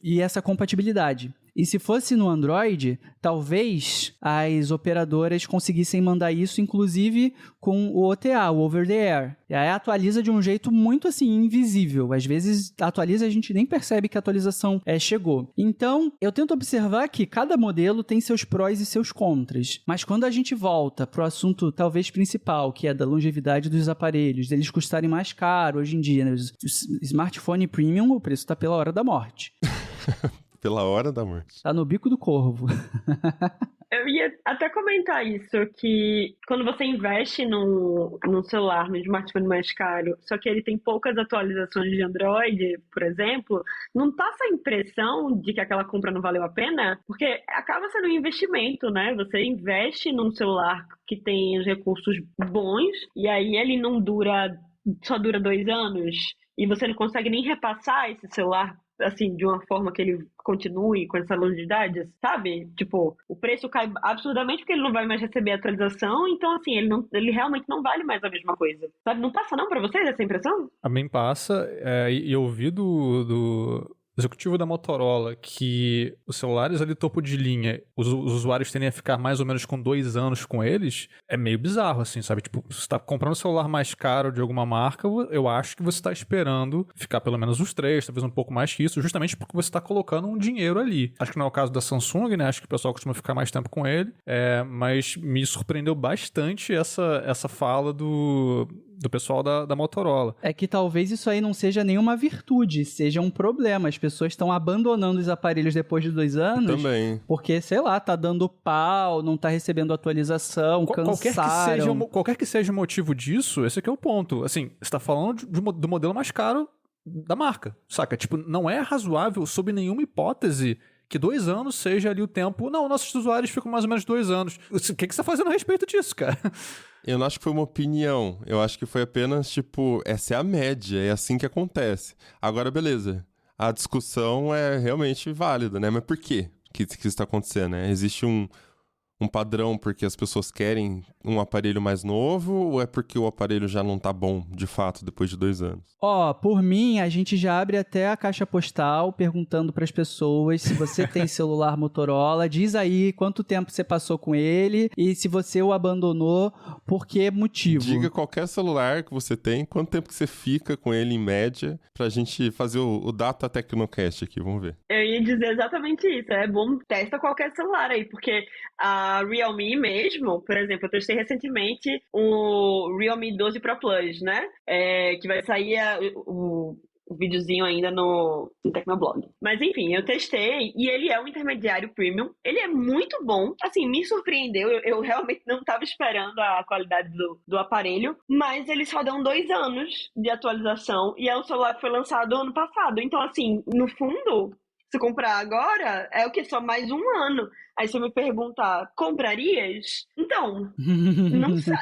Speaker 2: e essa compatibilidade. E se fosse no Android, talvez as operadoras conseguissem mandar isso, inclusive com o OTA, o Over the Air. E aí atualiza de um jeito muito assim, invisível. Às vezes atualiza e a gente nem percebe que a atualização chegou. Então, eu tento observar que cada modelo tem seus prós e seus contras. Mas quando a gente volta para o assunto talvez principal, que é da longevidade dos aparelhos, deles custarem mais caro hoje em dia, né? O smartphone premium, o preço está pela hora da morte.
Speaker 1: Pela hora da morte.
Speaker 2: Tá no bico do corvo.
Speaker 4: Eu ia até comentar isso, que quando você investe num celular, num smartphone mais caro, só que ele tem poucas atualizações de Android, por exemplo, não passa a impressão de que aquela compra não valeu a pena? Porque acaba sendo um investimento, né? Você investe num celular que tem os recursos bons, e aí ele só dura 2 anos, e você não consegue nem repassar esse celular assim, de uma forma que ele continue com essa longevidade, sabe? Tipo, o preço cai absurdamente porque ele não vai mais receber atualização, então, assim, ele realmente não vale mais a mesma coisa. Sabe? Não passa não pra vocês essa impressão?
Speaker 3: A mim passa, e eu ouvi do executivo da Motorola que os celulares ali topo de linha, os usuários tendem a ficar mais ou menos com 2 anos com eles, é meio bizarro, assim, sabe? Tipo, se você tá comprando um celular mais caro de alguma marca, eu acho que você tá esperando ficar pelo menos uns 3, talvez um pouco mais que isso, justamente porque você tá colocando um dinheiro ali. Acho que não é o caso da Samsung, né? Acho que o pessoal costuma ficar mais tempo com ele, mas me surpreendeu bastante essa fala do pessoal da Motorola.
Speaker 2: É que talvez isso aí não seja nenhuma virtude, seja um problema. As pessoas estão abandonando os aparelhos depois de 2 anos.
Speaker 1: Também.
Speaker 2: Porque, sei lá, tá dando pau, não tá recebendo atualização, cansaram.
Speaker 3: Qualquer que seja o motivo disso, esse aqui é o ponto. Assim, você tá falando do modelo mais caro da marca, saca? Tipo, não é razoável, sob nenhuma hipótese, que 2 anos seja ali o tempo. Não, nossos usuários ficam mais ou menos 2 anos. O que você tá fazendo a respeito disso, cara?
Speaker 1: Eu não acho que foi uma opinião. Eu acho que foi apenas, tipo, essa é a média, é assim que acontece. Agora, beleza. A discussão é realmente válida, né? Mas por quê que isso está acontecendo, né? Existe um um padrão porque as pessoas querem um aparelho mais novo ou é porque o aparelho já não tá bom, de fato, depois de 2 anos?
Speaker 2: Por mim, a gente já abre até a caixa postal perguntando pras pessoas se você tem celular Motorola, diz aí quanto tempo você passou com ele e se você o abandonou, por que motivo.
Speaker 1: Diga qualquer celular que você tem, quanto tempo que você fica com ele em média, pra gente fazer o Data Tecnocast aqui, vamos ver.
Speaker 4: Eu ia dizer exatamente isso, é bom, testa qualquer celular aí, porque a Realme mesmo, por exemplo, eu testei recentemente o Realme 12 Pro Plus, né, que vai sair o videozinho ainda no Tecnoblog. Mas enfim, eu testei e ele é um intermediário premium. Ele é muito bom. Assim, me surpreendeu. Eu realmente não estava esperando a qualidade do aparelho. Mas ele só dão 2 anos de atualização. E é um celular que foi lançado ano passado. Então, assim, no fundo, se comprar agora, é o que? Só mais 1 ano. Aí você me perguntar, comprarias? Então, não sei.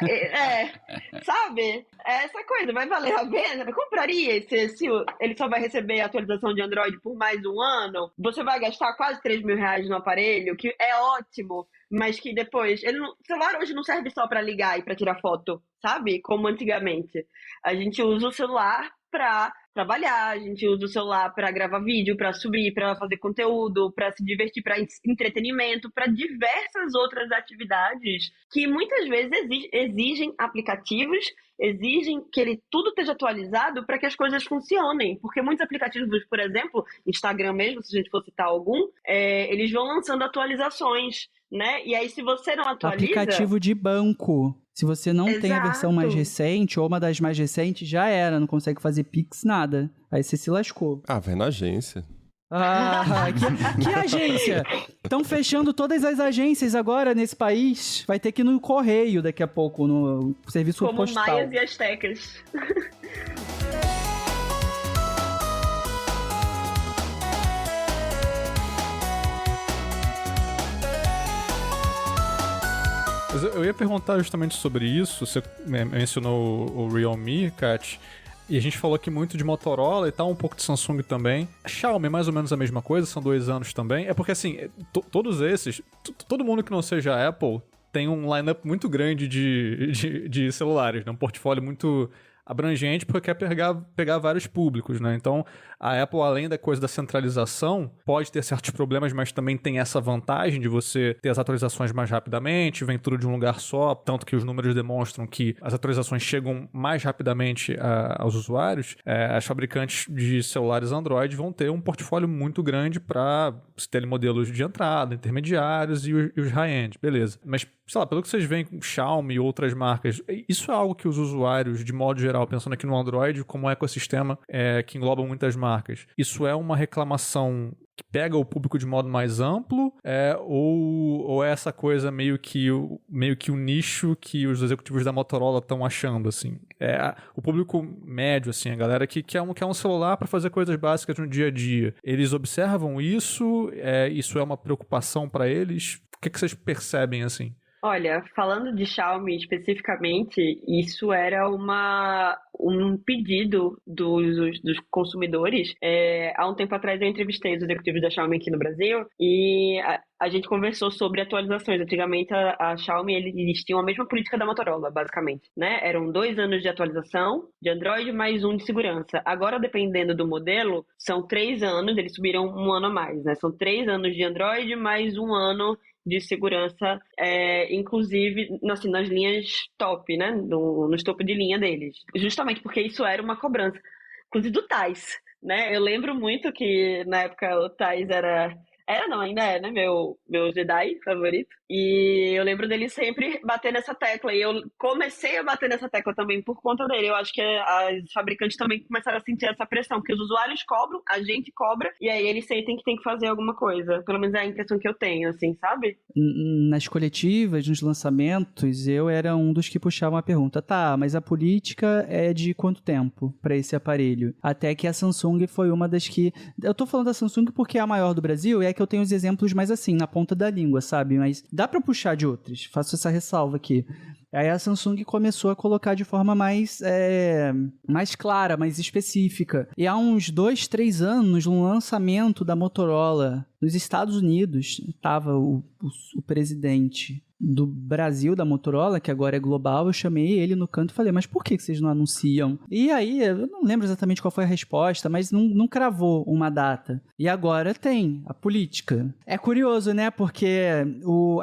Speaker 4: Sabe? É essa coisa, vai valer a pena? Compraria se ele só vai receber a atualização de Android por mais 1 ano? Você vai gastar quase 3 mil reais no aparelho, que é ótimo, mas que depois... o celular hoje não serve só para ligar e para tirar foto, sabe? Como antigamente. A gente usa o celular para trabalhar, a gente usa o celular para gravar vídeo, para subir, para fazer conteúdo, para se divertir, para entretenimento, para diversas outras atividades que muitas vezes exigem aplicativos, exigem que ele tudo esteja atualizado para que as coisas funcionem. Porque muitos aplicativos, por exemplo, Instagram mesmo, se a gente for citar algum, eles vão lançando atualizações, né? E aí, se você não atualiza...
Speaker 2: Aplicativo de banco. Se você não tem a versão mais recente, ou uma das mais recentes, já era. Não consegue fazer Pix, nada. Aí você se lascou.
Speaker 1: Vai na agência.
Speaker 2: Que agência? Estão fechando todas as agências agora nesse país. Vai ter que ir no correio daqui a pouco, no serviço postal.
Speaker 4: Como maias e astecas.
Speaker 3: Eu ia perguntar justamente sobre isso. Você mencionou o Realme, Kat, e a gente falou aqui muito de Motorola e tal, um pouco de Samsung também. Xiaomi, mais ou menos a mesma coisa, são 2 anos também. É porque, assim, todos esses, todo mundo que não seja Apple tem um lineup muito grande de celulares, né? Um portfólio muito abrangente porque quer pegar vários públicos, né? Então, a Apple, além da coisa da centralização, pode ter certos problemas, mas também tem essa vantagem de você ter as atualizações mais rapidamente, vem tudo de um lugar só, tanto que os números demonstram que as atualizações chegam mais rapidamente aos usuários. As fabricantes de celulares Android vão ter um portfólio muito grande para ter modelos de entrada, intermediários e os high-end, beleza. Mas, sei lá, pelo que vocês veem com Xiaomi e outras marcas, isso é algo que os usuários, de modo geral, pensando aqui no Android, como um ecossistema que engloba muitas marcas, isso é uma reclamação que pega o público de modo mais amplo, ou é essa coisa meio que o nicho que os executivos da Motorola estão achando, assim? O público médio, assim, a galera que quer um celular para fazer coisas básicas no dia a dia. Eles observam isso? Isso é uma preocupação para eles? O que vocês percebem, assim?
Speaker 4: Olha, falando de Xiaomi especificamente, isso era um pedido dos consumidores. Há um tempo atrás eu entrevistei os executivos da Xiaomi aqui no Brasil e a gente conversou sobre atualizações. Antigamente a Xiaomi, eles tinham a mesma política da Motorola, basicamente, né? Eram 2 anos de atualização de Android mais 1 de segurança. Agora, dependendo do modelo, são 3 anos, eles subiram 1 ano a mais, né? São 3 anos de Android mais 1 ano de segurança, inclusive assim, nas linhas top, né? Nos topo de linha deles. Justamente porque isso era uma cobrança. Inclusive do Thais, né? Eu lembro muito que na época o Thais ainda é, né? Meu Jedi favorito. E eu lembro dele sempre bater nessa tecla. E eu comecei a bater nessa tecla também por conta dele. Eu acho que as fabricantes também começaram a sentir essa pressão. Porque os usuários cobram, a gente cobra. E aí eles sentem que tem que fazer alguma coisa. Pelo menos é a impressão que eu tenho, assim, sabe?
Speaker 2: Nas coletivas, nos lançamentos, eu era um dos que puxavam a pergunta. Tá, mas a política é de quanto tempo para esse aparelho? Até que a Samsung foi uma das que... Eu tô falando da Samsung porque é a maior do Brasil e é que eu tenho os exemplos mais assim, na ponta da língua, sabe? Mas dá pra puxar de outras. Faço essa ressalva aqui. Aí a Samsung começou a colocar de forma mais clara, mais específica. E há uns 2, 3 anos, no lançamento da Motorola Nos Estados Unidos, estava o presidente do Brasil, da Motorola, que agora é global. Eu chamei ele no canto e falei, mas por que vocês não anunciam? E aí, eu não lembro exatamente qual foi a resposta, mas não cravou uma data. E agora tem a política. É curioso, né? Porque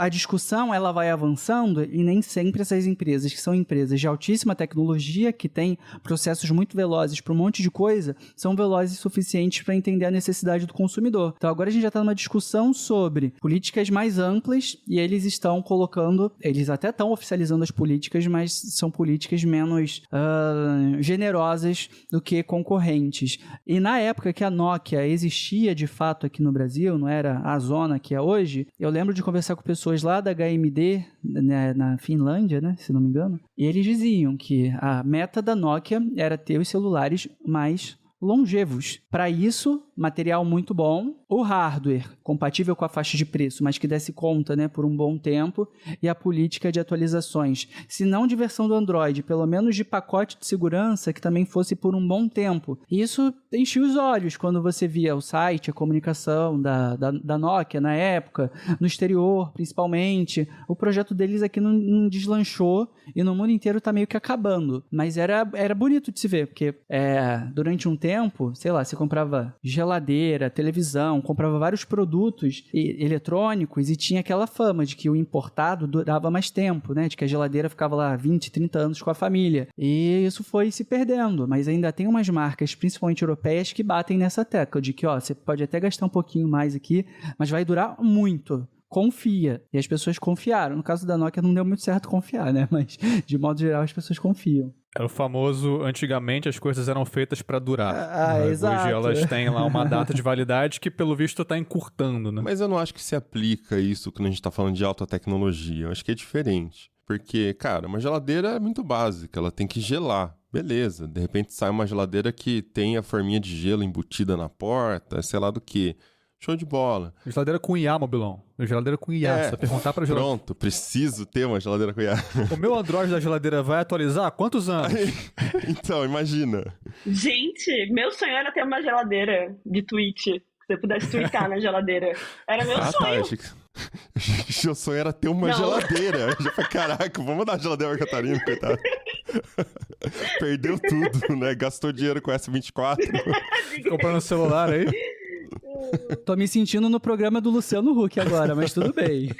Speaker 2: a discussão, ela vai avançando e nem sempre essas empresas, que são empresas de altíssima tecnologia, que têm processos muito velozes para um monte de coisa, são velozes o suficientes para entender a necessidade do consumidor. Então agora a gente já está numa discussão sobre políticas mais amplas e eles estão colocando, eles até estão oficializando as políticas, mas são políticas menos generosas do que concorrentes. E na época que a Nokia existia de fato aqui no Brasil, não era a zona que é hoje, eu lembro de conversar com pessoas lá da HMD, né, na Finlândia, né, se não me engano, e eles diziam que a meta da Nokia era ter os celulares mais longevos. Para isso, material muito bom, o hardware compatível com a faixa de preço, mas que desse conta, né, por um bom tempo, e a política de atualizações. Se não de versão do Android, pelo menos de pacote de segurança que também fosse por um bom tempo. E isso enchia os olhos quando você via o site, a comunicação da Nokia na época, no exterior principalmente. O projeto deles aqui não deslanchou e no mundo inteiro está meio que acabando. Mas era bonito de se ver, porque durante um tempo, sei lá, você comprava geladeira, televisão, comprava vários produtos eletrônicos e tinha aquela fama de que o importado durava mais tempo, né? De que a geladeira ficava lá 20, 30 anos com a família. E isso foi se perdendo, mas ainda tem umas marcas, principalmente europeias, que batem nessa tecla de que, ó, você pode até gastar um pouquinho mais aqui, mas vai durar muito. Confia. E as pessoas confiaram. No caso da Nokia não deu muito certo confiar, né? Mas, de modo geral, as pessoas confiam.
Speaker 3: Era o famoso, antigamente as coisas eram feitas para durar.
Speaker 2: Exato.
Speaker 3: Hoje elas têm lá uma data de validade que, pelo visto, está encurtando, né?
Speaker 1: Mas eu não acho que se aplica isso quando a gente tá falando de alta tecnologia. Eu acho que é diferente. Porque, cara, uma geladeira é muito básica, ela tem que gelar. Beleza, de repente sai uma geladeira que tem a forminha de gelo embutida na porta, sei lá do que. Show de bola.
Speaker 3: Geladeira com IA, Mobilão. Geladeira com IA. Você perguntar pra geladeira.
Speaker 1: Pronto, preciso ter uma geladeira com IA.
Speaker 3: O meu Android da geladeira vai atualizar? Quantos anos?
Speaker 1: Então, imagina.
Speaker 4: Gente, meu sonho era ter uma geladeira de tweet. Se você pudesse tweetar na geladeira. Era meu sonho.
Speaker 1: Tá, achei que... Seu sonho era ter uma geladeira. Eu já falei, caraca, vamos dar a geladeira pra Catarina, coitado. Perdeu tudo, né? Gastou dinheiro com S24.
Speaker 3: Comprando celular aí.
Speaker 2: Tô me sentindo no programa do Luciano Huck agora, mas tudo bem.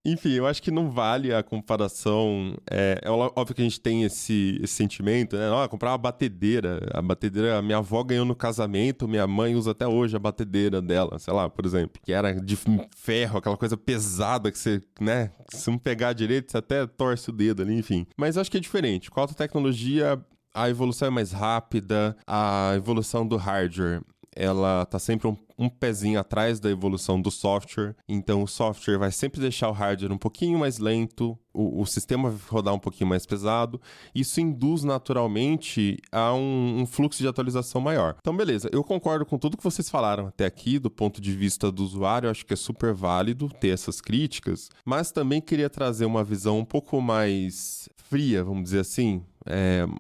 Speaker 1: Enfim, eu acho que não vale a comparação. É óbvio que a gente tem esse sentimento, né? Comprar uma batedeira. A batedeira, a minha avó ganhou no casamento, minha mãe usa até hoje a batedeira dela, sei lá, por exemplo. Que era de ferro, aquela coisa pesada que você, né? Se não pegar direito, você até torce o dedo ali, enfim. Mas eu acho que é diferente. Com a alta tecnologia, a evolução é mais rápida, a evolução do hardware, ela tá sempre um pezinho atrás da evolução do software, então o software vai sempre deixar o hardware um pouquinho mais lento, o sistema vai rodar um pouquinho mais pesado, isso induz naturalmente a um fluxo de atualização maior. Então beleza, eu concordo com tudo que vocês falaram até aqui, do ponto de vista do usuário, eu acho que é super válido ter essas críticas, mas também queria trazer uma visão um pouco mais fria, vamos dizer assim,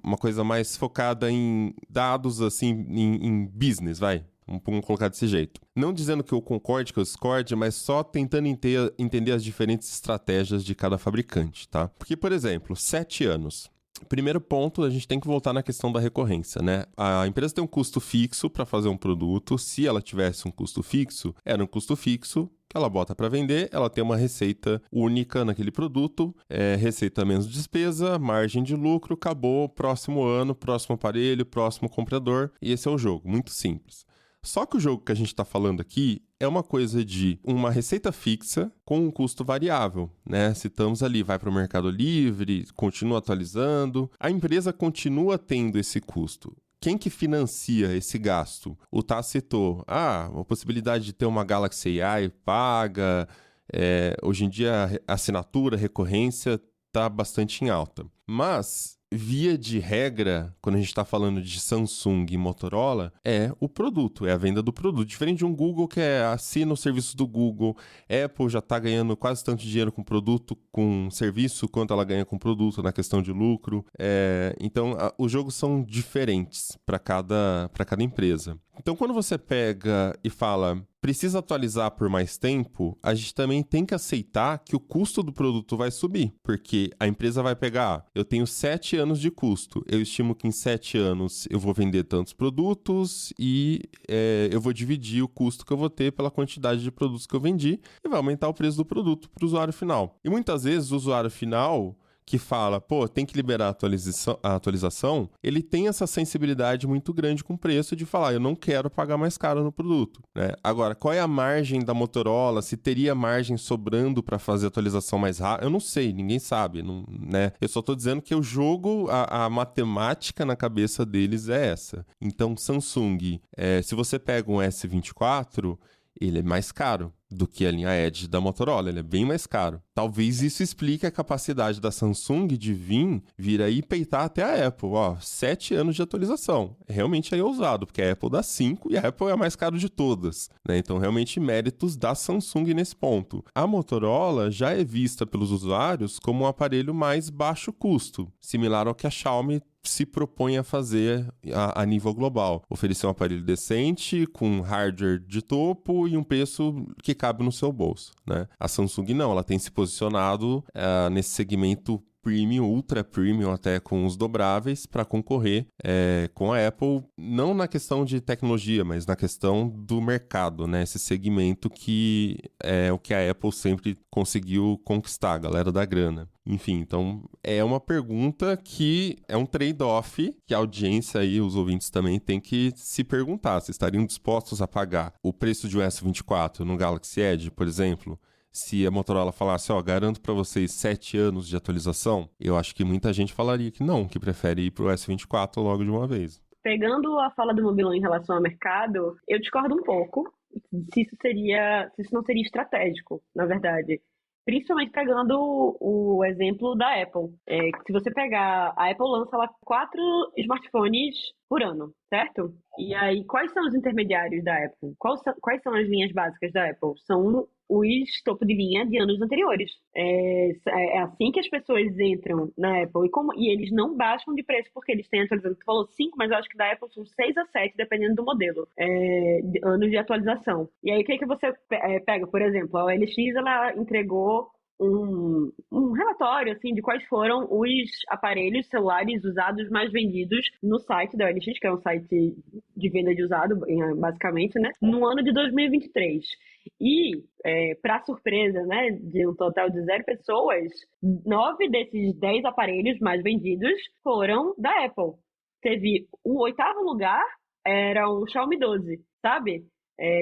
Speaker 1: uma coisa mais focada em dados, assim, em business, vai. Vamos colocar desse jeito. Não dizendo que eu concorde, que eu discorde, mas só tentando entender as diferentes estratégias de cada fabricante, tá? Porque, por exemplo, 7 anos. Primeiro ponto, a gente tem que voltar na questão da recorrência, né? A empresa tem um custo fixo para fazer um produto. Se ela tivesse um custo fixo, era um custo fixo que ela bota para vender, ela tem uma receita única naquele produto, receita menos despesa, margem de lucro, acabou, próximo ano, próximo aparelho, próximo comprador, e esse é o jogo, muito simples. Só que o jogo que a gente está falando aqui é uma coisa de uma receita fixa com um custo variável, né? Citamos ali, vai para o Mercado Livre, continua atualizando, a empresa continua tendo esse custo. Quem que financia esse gasto? O Tá citou, a possibilidade de ter uma Galaxy AI paga, hoje em dia a assinatura, a recorrência está bastante em alta. Mas, via de regra, quando a gente está falando de Samsung e Motorola, é o produto, é a venda do produto. Diferente de um Google que assina o serviço do Google, Apple já está ganhando quase tanto dinheiro com produto, com serviço, quanto ela ganha com produto na questão de lucro. Então, os jogos são diferentes para cada empresa. Então, quando você pega e fala, precisa atualizar por mais tempo, a gente também tem que aceitar que o custo do produto vai subir, porque a empresa vai pegar, eu tenho 7 anos de custo, eu estimo que em 7 anos eu vou vender tantos produtos e eu vou dividir o custo que eu vou ter pela quantidade de produtos que eu vendi e vai aumentar o preço do produto para o usuário final. E muitas vezes o usuário final que fala, tem que liberar a atualização, ele tem essa sensibilidade muito grande com o preço de falar, eu não quero pagar mais caro no produto, né? Agora, qual é a margem da Motorola? Se teria margem sobrando para fazer atualização mais rápida? Eu não sei, ninguém sabe, né? Eu só tô dizendo que o jogo, a matemática na cabeça deles é essa. Então, Samsung, se você pega um S24, ele é mais caro do que a linha Edge da Motorola, ele é bem mais caro. Talvez isso explique a capacidade da Samsung de vir aí e peitar até a Apple. 7 anos de atualização. Realmente é ousado, porque a Apple dá 5 e a Apple é a mais cara de todas, né? Então, realmente, méritos da Samsung nesse ponto. A Motorola já é vista pelos usuários como um aparelho mais baixo custo, similar ao que a Xiaomi se propõe a fazer a nível global. Oferecer um aparelho decente, com hardware de topo e um preço que cabe no seu bolso, né? A Samsung não, ela tem se posicionado nesse segmento premium, ultra premium até com os dobráveis para concorrer com a Apple, não na questão de tecnologia, mas na questão do mercado, né? Esse segmento que é o que a Apple sempre conseguiu conquistar, a galera da grana. Enfim, então é uma pergunta que é um trade-off que a audiência e os ouvintes também têm que se perguntar se estariam dispostos a pagar o preço de um S24 no Galaxy Edge, por exemplo. Se a Motorola falasse, garanto para vocês 7 anos de atualização, eu acho que muita gente falaria que não, que prefere ir pro S24 logo de uma vez.
Speaker 4: Pegando a fala do Mobilon em relação ao mercado, eu discordo um pouco se isso não seria estratégico, na verdade. Principalmente pegando o exemplo da Apple. Se você pegar, a Apple lança lá 4 smartphones por ano, certo? E aí, quais são os intermediários da Apple? Quais são as linhas básicas da Apple? São os topo de linha de anos anteriores. É assim que as pessoas entram na Apple. E eles não baixam de preço porque eles têm atualização. Tu falou 5, mas eu acho que da Apple são 6 a 7, dependendo do modelo. Anos de atualização. E aí, o que você pega? Por exemplo, a OLX, ela entregou um relatório assim, de quais foram os aparelhos celulares usados mais vendidos no site da OLX, que é um site de venda de usado, basicamente, né? No ano de 2023. E, para surpresa, né, de um total de 0 pessoas, 9 desses 10 aparelhos mais vendidos foram da Apple. Teve o 8º lugar, era o Xiaomi 12, sabe?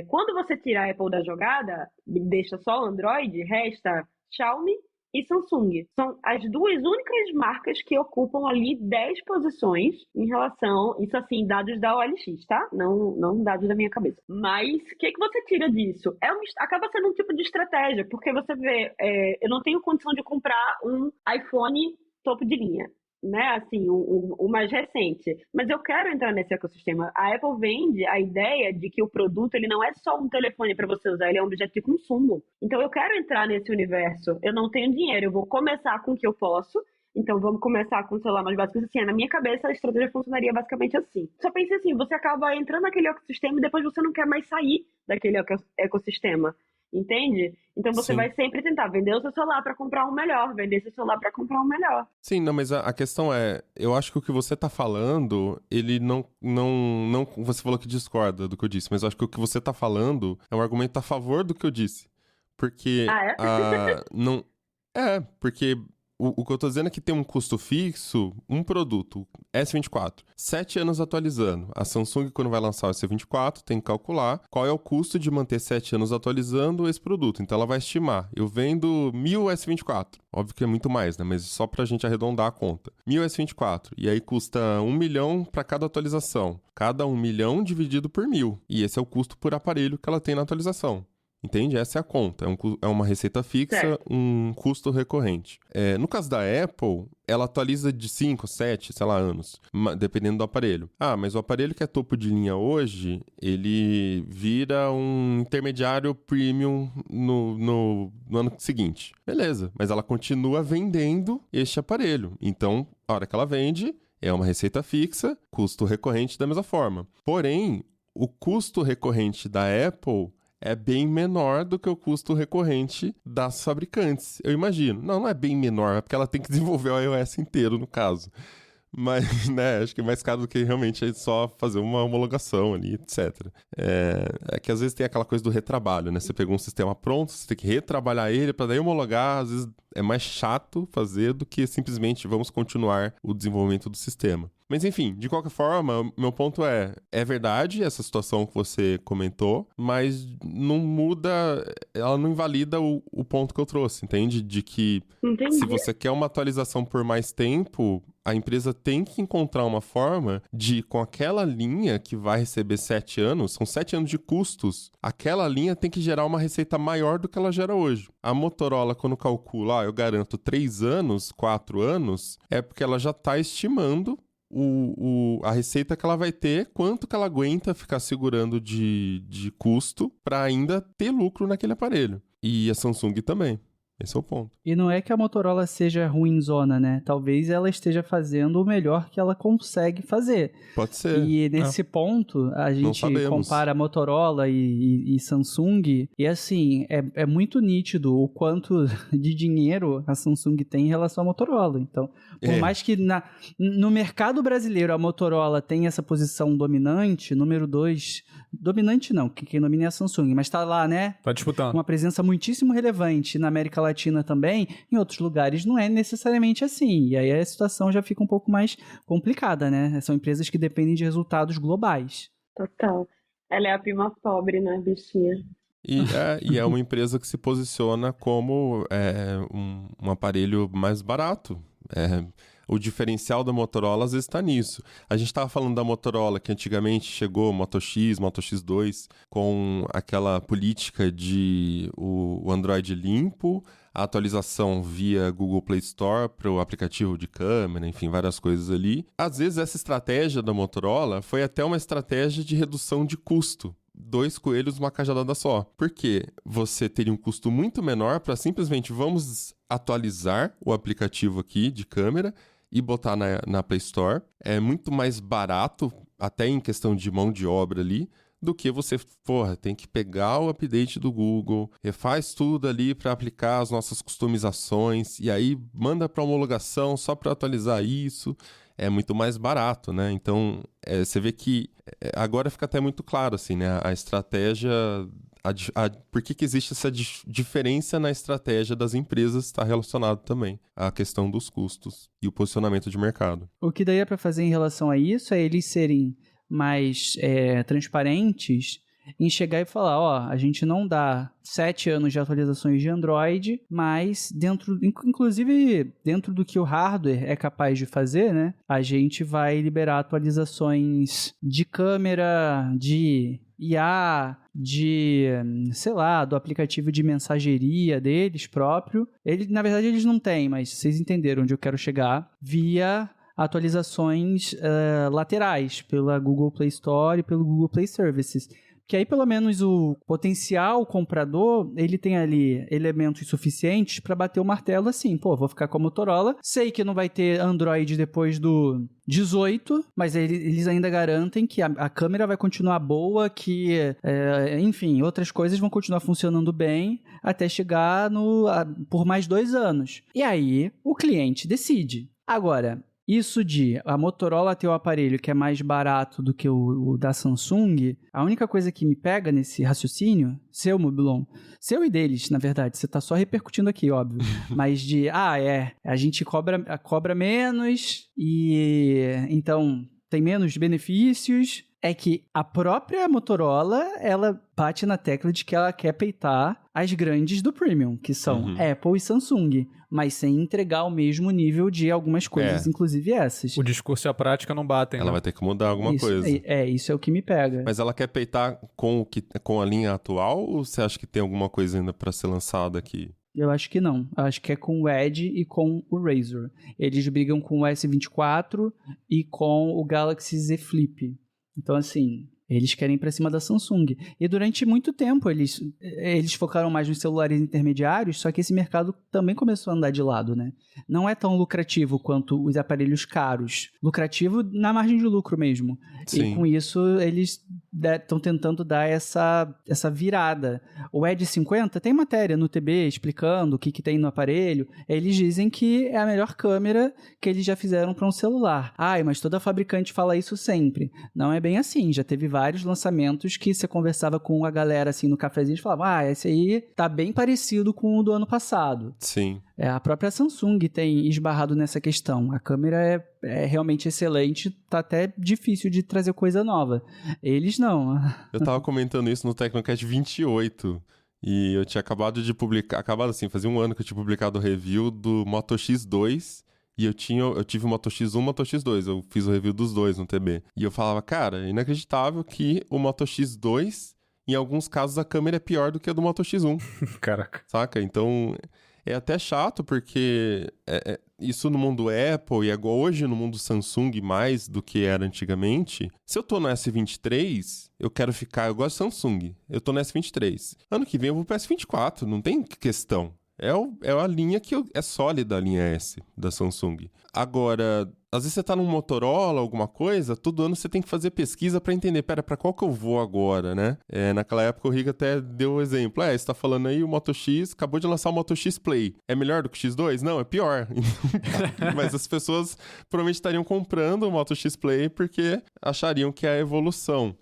Speaker 4: Quando você tira a Apple da jogada, deixa só o Android, resta Xiaomi e Samsung. São as duas únicas marcas que ocupam ali 10 posições em relação, isso assim, dados da OLX, tá? Não dados da minha cabeça. Mas o que você tira disso? Acaba sendo um tipo de estratégia, porque você vê, eu não tenho condição de comprar um iPhone topo de linha, né, assim, o mais recente, mas eu quero entrar nesse ecossistema. A Apple vende a ideia de que o produto, ele não é só um telefone para você usar, ele é um objeto de consumo. Então eu quero entrar nesse universo, eu não tenho dinheiro, eu vou começar com o que eu posso, então vamos começar com o celular mais básico. Assim, na minha cabeça a estratégia funcionaria basicamente assim. Só pense assim, você acaba entrando naquele ecossistema e depois você não quer mais sair daquele ecossistema. Entende? Então você vai sempre tentar vender o seu celular para comprar um melhor, vender seu celular para comprar um melhor.
Speaker 1: Sim, não, mas a questão eu acho que o que você tá falando, ele não, você falou que discorda do que eu disse, mas eu acho que o que você tá falando é um argumento a favor do que eu disse. Porque porque o que eu tô dizendo é que tem um custo fixo, um produto, S24, 7 anos atualizando. A Samsung, quando vai lançar o S24, tem que calcular qual é o custo de manter 7 anos atualizando esse produto. Então, ela vai estimar, eu vendo 1000 S24. Óbvio que é muito mais, né? Mas só pra gente arredondar a conta. 1000 S24. E aí custa 1 milhão para cada atualização. Cada 1 milhão dividido por 1000. E esse é o custo por aparelho que ela tem na atualização. Entende? Essa é a conta. É uma receita fixa,
Speaker 4: Certo.
Speaker 1: um custo recorrente. No caso da Apple, ela atualiza de 5, 7, sei lá, anos, dependendo do aparelho. Mas o aparelho que é topo de linha hoje, ele vira um intermediário premium no ano seguinte. Beleza, mas ela continua vendendo este aparelho. Então, a hora que ela vende, é uma receita fixa, custo recorrente da mesma forma. Porém, o custo recorrente da Apple é bem menor do que o custo recorrente das fabricantes, eu imagino. Não é bem menor, é porque ela tem que desenvolver o iOS inteiro, no caso. Mas, né, acho que é mais caro do que realmente só fazer uma homologação ali, etc. É que às vezes tem aquela coisa do retrabalho, né? Você pegou um sistema pronto, você tem que retrabalhar ele para daí homologar, às vezes é mais chato fazer do que simplesmente vamos continuar o desenvolvimento do sistema. Mas enfim, de qualquer forma, meu ponto é verdade essa situação que você comentou, mas não muda, ela não invalida o ponto que eu trouxe, entende? De que
Speaker 4: Entendi.
Speaker 1: se você quer uma atualização por mais tempo, a empresa tem que encontrar uma forma de, com aquela linha que vai receber 7 anos, são 7 anos de custos, aquela linha tem que gerar uma receita maior do que ela gera hoje. A Motorola, quando calcula, eu garanto 3 anos, 4 anos, é porque ela já está estimando a receita que ela vai ter, quanto que ela aguenta ficar segurando de custo para ainda ter lucro naquele aparelho. E a Samsung também. Esse é o ponto.
Speaker 2: E não é que a Motorola seja ruinzona, né? Talvez ela esteja fazendo o melhor que ela consegue fazer.
Speaker 1: Pode ser.
Speaker 2: E nesse ponto, a gente compara Motorola e Samsung, e assim, é muito nítido o quanto de dinheiro a Samsung tem em relação à Motorola. Então, por mais que no mercado brasileiro a Motorola tenha essa posição dominante, número 2, dominante não, quem domina é a Samsung, mas tá lá, né?
Speaker 3: Tá disputando.
Speaker 2: Uma presença muitíssimo relevante na América Latina também, em outros lugares não é necessariamente assim, e aí a situação já fica um pouco mais complicada, né? São empresas que dependem de resultados globais.
Speaker 4: Total. Ela é a prima pobre, né, bichinha?
Speaker 1: E é uma empresa que se posiciona como um aparelho mais barato. O diferencial da Motorola às vezes está nisso. A gente estava falando da Motorola, que antigamente chegou Moto X, Moto X2, com aquela política de o Android limpo, a atualização via Google Play Store para o aplicativo de câmera, enfim, várias coisas ali. Às vezes essa estratégia da Motorola foi até uma estratégia de redução de custo. 2 coelhos, uma cajadada só. Por quê? Você teria um custo muito menor para simplesmente vamos atualizar o aplicativo aqui de câmera e botar na Play Store. É muito mais barato, até em questão de mão de obra ali, do que você, tem que pegar o update do Google, refaz tudo ali para aplicar as nossas customizações e aí manda para homologação só para atualizar isso. É muito mais barato, né? Então, você vê que agora fica até muito claro, assim, né? A estratégia... por que existe essa diferença na estratégia das empresas está relacionado também à questão dos custos e o posicionamento de mercado.
Speaker 2: O que daí é para fazer em relação a isso é eles serem mais transparentes em chegar e falar, a gente não dá 7 anos de atualizações de Android, mas inclusive dentro do que o hardware é capaz de fazer, né? A gente vai liberar atualizações de câmera, de IA, do aplicativo de mensageria deles próprio. Na verdade, eles não têm, mas vocês entenderam onde eu quero chegar. Via atualizações laterais pela Google Play Store e pelo Google Play Services. Que aí, pelo menos, o potencial comprador, ele tem ali elementos suficientes para bater o martelo assim, vou ficar com a Motorola, sei que não vai ter Android depois do 18, mas eles ainda garantem que a câmera vai continuar boa, que, enfim, outras coisas vão continuar funcionando bem até chegar por mais 2 anos. E aí, o cliente decide. Agora... Isso de a Motorola ter o aparelho que é mais barato do que o da Samsung, a única coisa que me pega nesse raciocínio, seu, Mobilon, seu e deles, na verdade, você tá só repercutindo aqui, óbvio, mas a gente cobra menos e então tem menos benefícios. É que a própria Motorola, ela bate na tecla de que ela quer peitar as grandes do Premium, que são Apple e Samsung, mas sem entregar o mesmo nível de algumas coisas, inclusive essas.
Speaker 3: O discurso e a prática não batem,
Speaker 1: Ela
Speaker 3: né?
Speaker 1: vai ter que mudar alguma coisa.
Speaker 2: Isso é o que me pega.
Speaker 1: Mas ela quer peitar com a linha atual ou você acha que tem alguma coisa ainda pra ser lançada aqui?
Speaker 2: Eu acho que não. Eu acho que é com o Edge e com o Razr. Eles brigam com o S24 e com o Galaxy Z Flip. Então, assim, eles querem ir pra cima da Samsung. E durante muito tempo eles focaram mais nos celulares intermediários, só que esse mercado também começou a andar de lado, né? Não é tão lucrativo quanto os aparelhos caros. Lucrativo na margem de lucro mesmo.
Speaker 1: Sim.
Speaker 2: E com isso eles estão tentando dar essa virada. O Edge 50 tem matéria no TB explicando o que tem no aparelho. Eles dizem que é a melhor câmera que eles já fizeram para um celular. Ai, mas toda fabricante fala isso sempre. Não é bem assim. Já teve vários lançamentos que você conversava com a galera assim no cafezinho e falava, esse aí tá bem parecido com o do ano passado.
Speaker 1: Sim.
Speaker 2: A própria Samsung tem esbarrado nessa questão. A câmera é realmente excelente, tá até difícil de trazer coisa nova. Eles não.
Speaker 1: Eu tava comentando isso no Tecnocast 28 e eu tinha acabado de publicar, fazia um ano que eu tinha publicado o review do Moto X2 e eu tive o Moto X1 e o Moto X2, eu fiz o review dos dois no TB. E eu falava, cara, é inacreditável que o Moto X2, em alguns casos, a câmera é pior do que a do Moto X1.
Speaker 3: Caraca.
Speaker 1: Saca? Então, é até chato, porque isso no mundo Apple e hoje no mundo Samsung mais do que era antigamente. Se eu tô no S23, eu gosto de Samsung, eu tô no S23. Ano que vem eu vou pro S24, não tem questão. É a linha que é sólida, a linha S da Samsung. Agora, às vezes você tá num Motorola, alguma coisa, todo ano você tem que fazer pesquisa pra entender, pra qual que eu vou agora, né? Naquela época o Riga até deu o exemplo. Você tá falando aí, o Moto X acabou de lançar o Moto X Play. É melhor do que o X2? Não, é pior. Mas as pessoas provavelmente estariam comprando o Moto X Play porque achariam que é a evolução.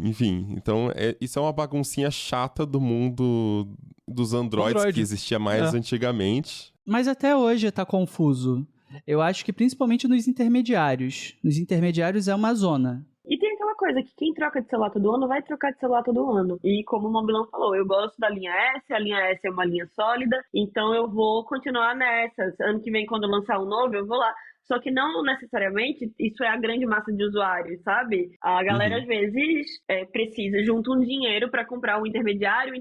Speaker 1: Enfim, então isso é uma baguncinha chata do mundo dos Androids que existia mais antigamente.
Speaker 2: Mas até hoje tá confuso. Eu acho que principalmente nos intermediários. Nos intermediários é uma zona.
Speaker 4: E tem aquela coisa que quem troca de celular todo ano vai trocar de celular todo ano. E como o Mobilão falou, eu gosto da linha S, a linha S é uma linha sólida, então eu vou continuar nessa. Ano que vem, quando lançar um novo, eu vou lá. Só que não necessariamente isso é a grande massa de usuários, sabe? A galera, às vezes, precisa juntar um dinheiro para comprar um intermediário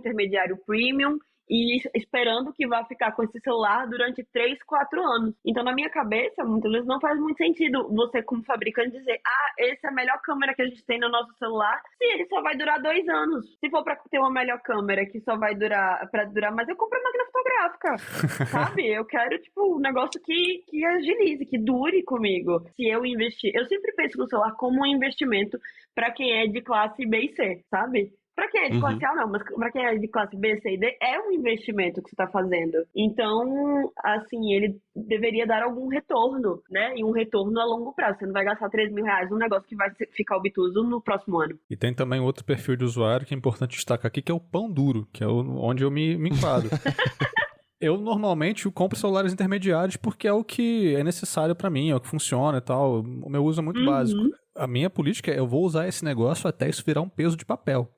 Speaker 4: premium, e esperando que vá ficar com esse celular durante 3, 4 anos. Então, na minha cabeça, muitas vezes não faz muito sentido você, como fabricante, dizer essa é a melhor câmera que a gente tem no nosso celular, se ele só vai durar 2 anos. Se for para ter uma melhor câmera que só vai durar, mas eu compro a máquina fotográfica, sabe? Eu quero, um negócio que agilize, que dure comigo. Se eu investir, eu sempre penso no celular como um investimento para quem é de classe B e C, sabe? Para quem é de classe A, não, mas para quem é de classe B, C e D, é um investimento que você está fazendo. Então, assim, ele deveria dar algum retorno, né? E um retorno a longo prazo. Você não vai gastar R$3.000 num negócio que vai ficar obtuso no próximo ano.
Speaker 3: E tem também outro perfil de usuário que é importante destacar aqui, que é o pão duro, que é onde eu me enquadro. Eu normalmente compro celulares intermediários porque é o que é necessário pra mim, é o que funciona e tal. O meu uso é muito básico. A minha política é eu vou usar esse negócio até isso virar um peso de papel.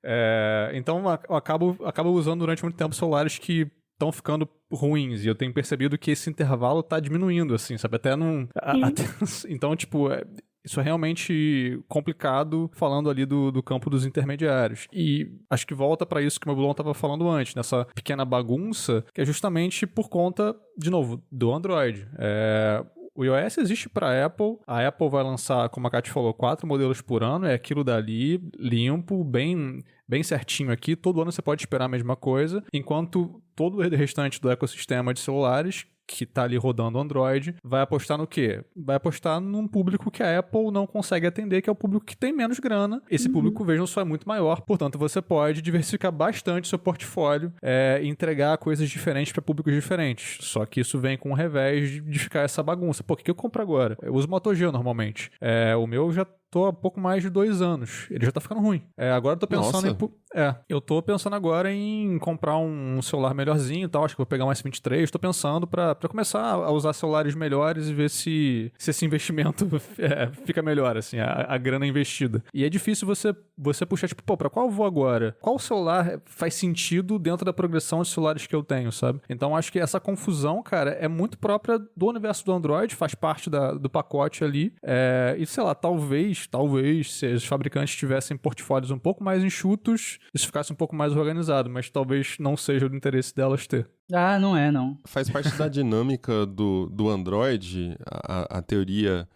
Speaker 3: Então eu acabo usando durante muito tempo celulares que estão ficando ruins, e eu tenho percebido que esse intervalo tá diminuindo, assim, sabe? Até não... Então, isso é realmente complicado, falando ali do campo dos intermediários. E acho que volta para isso que o Mobilon estava falando antes, nessa pequena bagunça, que é justamente por conta, de novo, do Android. O iOS existe para a Apple vai lançar, como a Kátia falou, 4 modelos por ano, é aquilo dali, limpo, bem certinho aqui, todo ano você pode esperar a mesma coisa, enquanto todo o restante do ecossistema de celulares que tá ali rodando Android, vai apostar no quê? Vai apostar num público que a Apple não consegue atender, que é o público que tem menos grana. Esse público, vejam só, é muito maior, portanto você pode diversificar bastante seu portfólio e entregar coisas diferentes para públicos diferentes. Só que isso vem com o revés de ficar essa bagunça. Pô, o que eu compro agora? Eu uso Moto G normalmente. O meu já tô há pouco mais de 2 anos. Ele já tá ficando ruim. Agora eu tô pensando eu tô pensando agora em comprar um celular melhorzinho e tal. Acho que vou pegar um S23. Tô pensando pra começar a usar celulares melhores e ver se esse investimento fica melhor, assim, a grana investida. E é difícil você puxar, tipo, pô, pra qual eu vou agora? Qual celular faz sentido dentro da progressão de celulares que eu tenho, sabe? Então acho que essa confusão, cara, é muito própria do universo do Android, faz parte do pacote ali. E sei lá, talvez, se os fabricantes tivessem portfólios um pouco mais enxutos, isso ficasse um pouco mais organizado, mas talvez não seja do interesse delas ter.
Speaker 2: Ah, não é, não.
Speaker 1: Faz parte da dinâmica do Android, a teoria.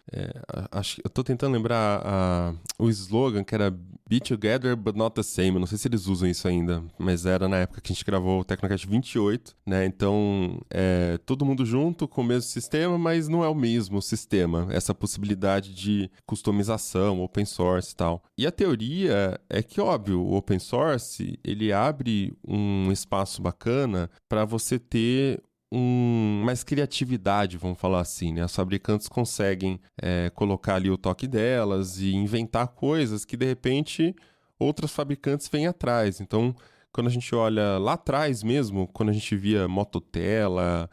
Speaker 1: Eu tô tentando lembrar o slogan que era Be Together but not the same. Eu não sei se eles usam isso ainda, mas era na época que a gente gravou o Tecnocast 28, né? Então, todo mundo junto com o mesmo sistema, mas não é o mesmo sistema. Essa possibilidade de customização, open source e tal. E a teoria é que, óbvio, o open source, ele abre um espaço bacana para você ter mais criatividade, vamos falar assim, né? As fabricantes conseguem colocar ali o toque delas e inventar coisas que, de repente, outras fabricantes vêm atrás. Então, quando a gente olha lá atrás mesmo, quando a gente via Mototela,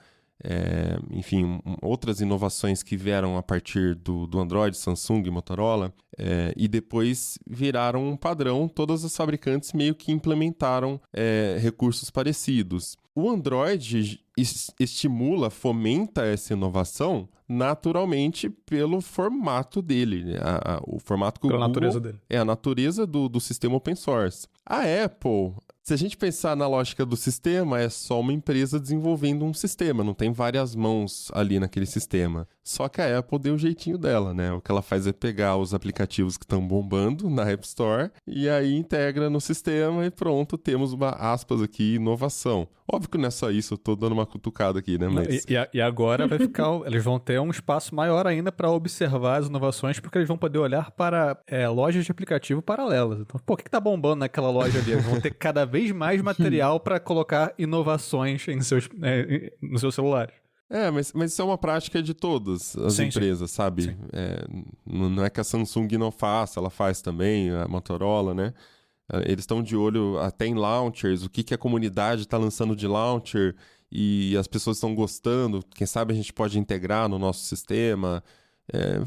Speaker 1: enfim, outras inovações que vieram a partir do Android, Samsung, Motorola, e depois viraram um padrão, todas as fabricantes meio que implementaram recursos parecidos. O Android fomenta essa inovação naturalmente pelo formato dele, né? O formato que o Google...
Speaker 3: natureza dele.
Speaker 1: É a natureza do sistema open source. A Apple... Se a gente pensar na lógica do sistema, é só uma empresa desenvolvendo um sistema, não tem várias mãos ali naquele sistema. Só que a Apple deu o jeitinho dela, né? O que ela faz é pegar os aplicativos que estão bombando na App Store e aí integra no sistema e pronto, temos uma, aspas aqui, inovação. Óbvio que não é só isso, eu tô dando uma cutucada aqui, né? Mas...
Speaker 3: E agora vai ficar... eles vão ter um espaço maior ainda para observar as inovações, porque eles vão poder olhar para lojas de aplicativo paralelas. Então, pô, o que tá bombando naquela loja ali? Eles vão ter cada vez mais material para colocar inovações nos seus celulares.
Speaker 1: Mas isso é uma prática de todas as empresas, sabe?
Speaker 3: Sim.
Speaker 1: Não é que a Samsung não faça, ela faz também, a Motorola, né? Eles estão de olho até em launchers, o que a comunidade está lançando de launcher e as pessoas estão gostando, quem sabe a gente pode integrar no nosso sistema.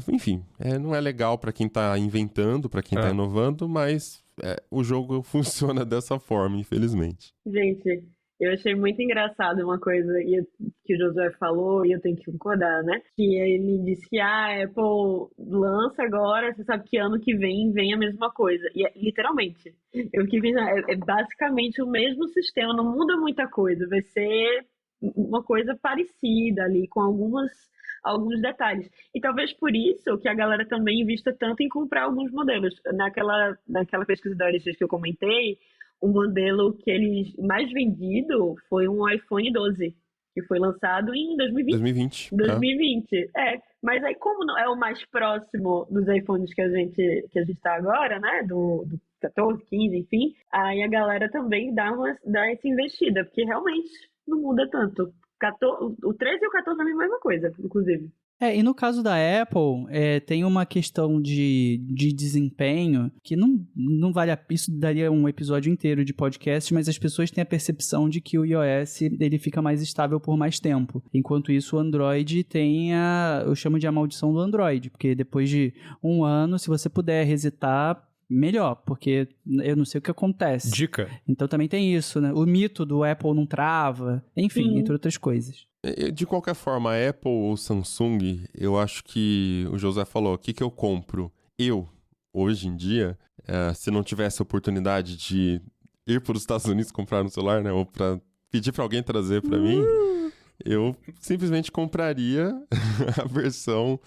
Speaker 1: Enfim, não é legal para quem está inventando, para quem está inovando, mas o jogo funciona dessa forma, infelizmente.
Speaker 4: Gente, eu achei muito engraçado uma coisa que o Josué falou, e eu tenho que concordar, né? Que ele disse que a Apple lança agora, você sabe que ano que vem a mesma coisa. E literalmente, eu que vi, é basicamente o mesmo sistema, não muda muita coisa. Vai ser uma coisa parecida ali, com alguns detalhes. E talvez por isso que a galera também invista tanto em comprar alguns modelos. Naquela pesquisa da OLX que eu comentei, o modelo que eles mais vendido foi um iPhone 12, que foi lançado em 2020. 2020. Mas aí como não é o mais próximo dos iPhones que a gente tá agora, né, do 14, 15, enfim, aí a galera também dá essa investida, porque realmente não muda tanto. O 13 e o 14 é a mesma coisa, inclusive.
Speaker 2: E no caso da Apple, tem uma questão de desempenho que não vale a pena. Isso daria um episódio inteiro de podcast, mas as pessoas têm a percepção de que o iOS ele fica mais estável por mais tempo. Enquanto isso, o Android tem eu chamo de a maldição do Android, porque depois de 1 ano, se você puder resetar, melhor, porque eu não sei o que acontece.
Speaker 3: Dica.
Speaker 2: Então também tem isso, né? O mito do Apple não trava, enfim, entre outras coisas.
Speaker 1: De qualquer forma, a Apple ou Samsung, eu acho que o José falou, o que eu compro? Hoje em dia, se não tivesse a oportunidade de ir para os Estados Unidos comprar um celular, né? Ou para pedir para alguém trazer para mim, eu simplesmente compraria a versão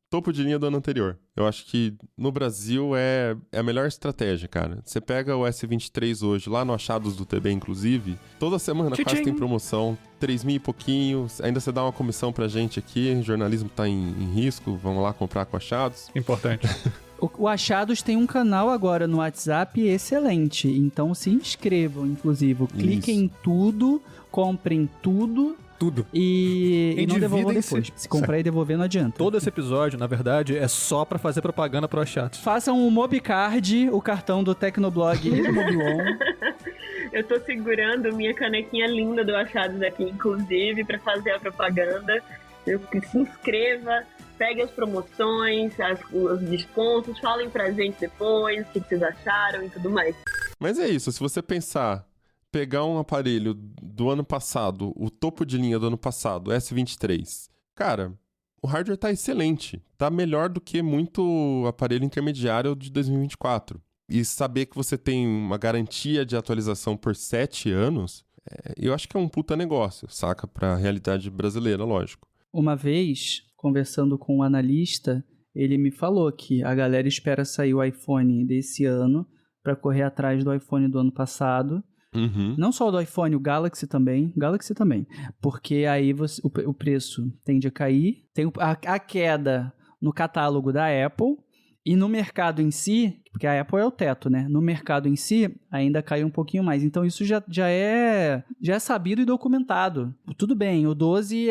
Speaker 1: topo de linha do ano anterior. Eu acho que no Brasil é a melhor estratégia, cara. Você pega o S23 hoje, lá no Achados do TB, inclusive, toda semana quase tem promoção, 3.000 e pouquinho, ainda você dá uma comissão pra gente aqui, o jornalismo tá em risco, vamos lá comprar com Achados.
Speaker 3: Importante.
Speaker 2: O Achados tem um canal agora no WhatsApp excelente, então se inscrevam, inclusive. Cliquem em tudo, comprem tudo,
Speaker 3: Tudo.
Speaker 2: E não devolvam
Speaker 3: Endividem-se.
Speaker 2: depois. Se comprar e devolver, não adianta.
Speaker 3: Todo esse episódio, na verdade, é só pra fazer propaganda pro chat.
Speaker 2: Façam um Mobicard, o cartão do Tecnoblog e do Mobilon.
Speaker 4: Eu tô segurando minha canequinha linda do Achados aqui, inclusive, pra fazer a propaganda. Se inscreva, pegue as promoções, os descontos, falem pra gente depois o que vocês acharam e tudo mais.
Speaker 1: Mas é isso, se você pensar, pegar um aparelho do ano passado, o topo de linha do ano passado, S23, cara, o hardware tá excelente, tá melhor do que muito aparelho intermediário de 2024. E saber que você tem uma garantia de atualização por 7 anos, eu acho que é um puta negócio, saca? Pra realidade brasileira, lógico.
Speaker 2: Uma vez, conversando com um analista, ele me falou que a galera espera sair o iPhone desse ano para correr atrás do iPhone do ano passado.
Speaker 1: Uhum.
Speaker 2: Não só do iPhone, o Galaxy também. Porque aí o preço tende a cair. Tem a queda no catálogo da Apple. E no mercado em si, porque a Apple é o teto, né? No mercado em si, ainda caiu um pouquinho mais. Então, isso já é sabido e documentado. Tudo bem, o 12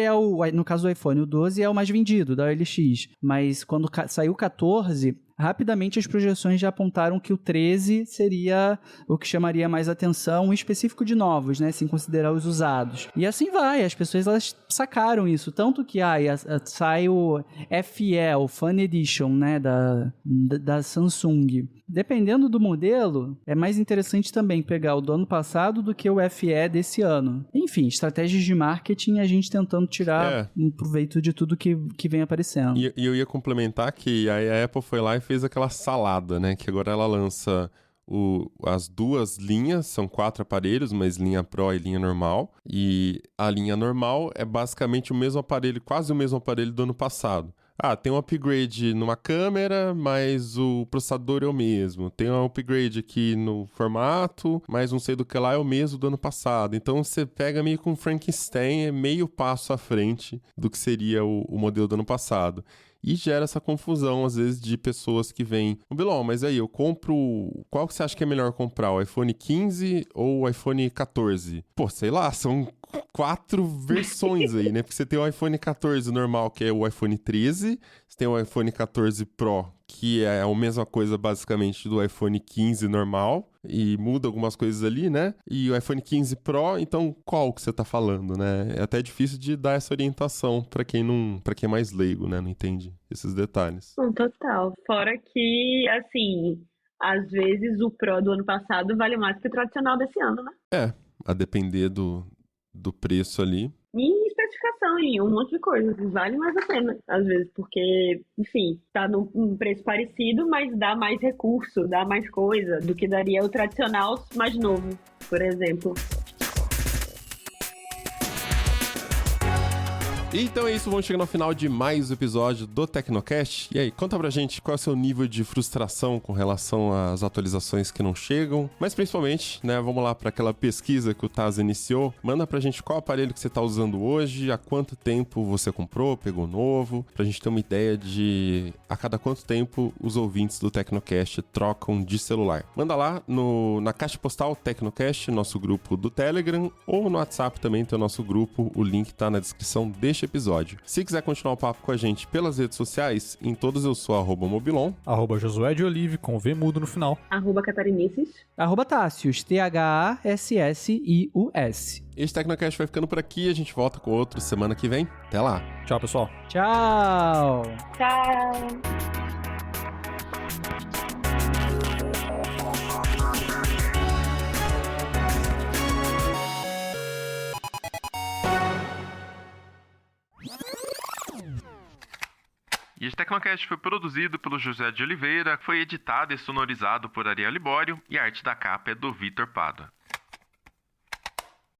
Speaker 2: no caso do iPhone, o 12 é o mais vendido da OLX. Mas quando saiu o 14, rapidamente as projeções já apontaram que o 13 seria o que chamaria mais atenção, específico de novos, né? Sem considerar os usados. E assim vai, as pessoas elas sacaram isso. Tanto que sai o FE, o Fan Edition, né? Da Samsung. Dependendo do modelo, é mais interessante também pegar o do ano passado do que o FE desse ano. Enfim, estratégias de marketing, a gente tentando tirar um proveito de tudo que vem aparecendo.
Speaker 1: E eu ia complementar que a Apple foi lá e fez aquela salada, né? Que agora ela lança as duas linhas, são 4 aparelhos, mas linha Pro e linha normal. E a linha normal é basicamente o mesmo aparelho, quase o mesmo aparelho do ano passado. Tem um upgrade numa câmera, mas o processador é o mesmo. Tem um upgrade aqui no formato, mas não sei do que lá, é o mesmo do ano passado. Então você pega meio com Frankenstein, é meio passo à frente do que seria o modelo do ano passado. E gera essa confusão, às vezes, de pessoas que vêm... Bilon, mas aí, eu compro... Qual que você acha que é melhor comprar? O iPhone 15 ou o iPhone 14? Pô, sei lá, são 4 versões aí, né? Porque você tem o iPhone 14 normal, que é o iPhone 13. Você tem o iPhone 14 Pro, que é a mesma coisa, basicamente, do iPhone 15 normal. E muda algumas coisas ali, né? E o iPhone 15 Pro, então qual que você tá falando, né? É até difícil de dar essa orientação pra quem é mais leigo, né? Não entende esses detalhes.
Speaker 4: Total. Fora que, assim, às vezes o Pro do ano passado vale mais que o tradicional desse ano, né?
Speaker 1: A depender do preço ali.
Speaker 4: E especificação e um monte de coisas. Vale mais a pena, às vezes, porque, enfim, tá num preço parecido, mas dá mais recurso, dá mais coisa do que daria o tradicional mais novo, por exemplo.
Speaker 1: Então é isso, vamos chegando ao final de mais um episódio do Tecnocast. E aí, conta pra gente qual é o seu nível de frustração com relação às atualizações que não chegam. Mas principalmente, né, vamos lá para aquela pesquisa que o Taz iniciou. Manda pra gente qual aparelho que você tá usando hoje, há quanto tempo você comprou, pegou novo, pra gente ter uma ideia de a cada quanto tempo os ouvintes do Tecnocast trocam de celular. Manda lá na caixa postal Tecnocast, nosso grupo do Telegram, ou no WhatsApp também tem o nosso grupo, o link tá na descrição deste episódio. Se quiser continuar o papo com a gente pelas redes sociais, em todas eu sou @mobilon,
Speaker 3: @Josué de Olive, com V mudo no final.
Speaker 4: @Catarinices.
Speaker 2: @Tassius, THASSIUS.
Speaker 1: Este Tecnocast vai ficando por aqui, a gente volta com outro semana que vem. Até lá.
Speaker 3: Tchau, pessoal.
Speaker 2: Tchau.
Speaker 4: Tchau.
Speaker 1: E este Tecnocast foi produzido pelo José de Oliveira, foi editado e sonorizado por Ariel Libório e a arte da capa é do Vitor Pada.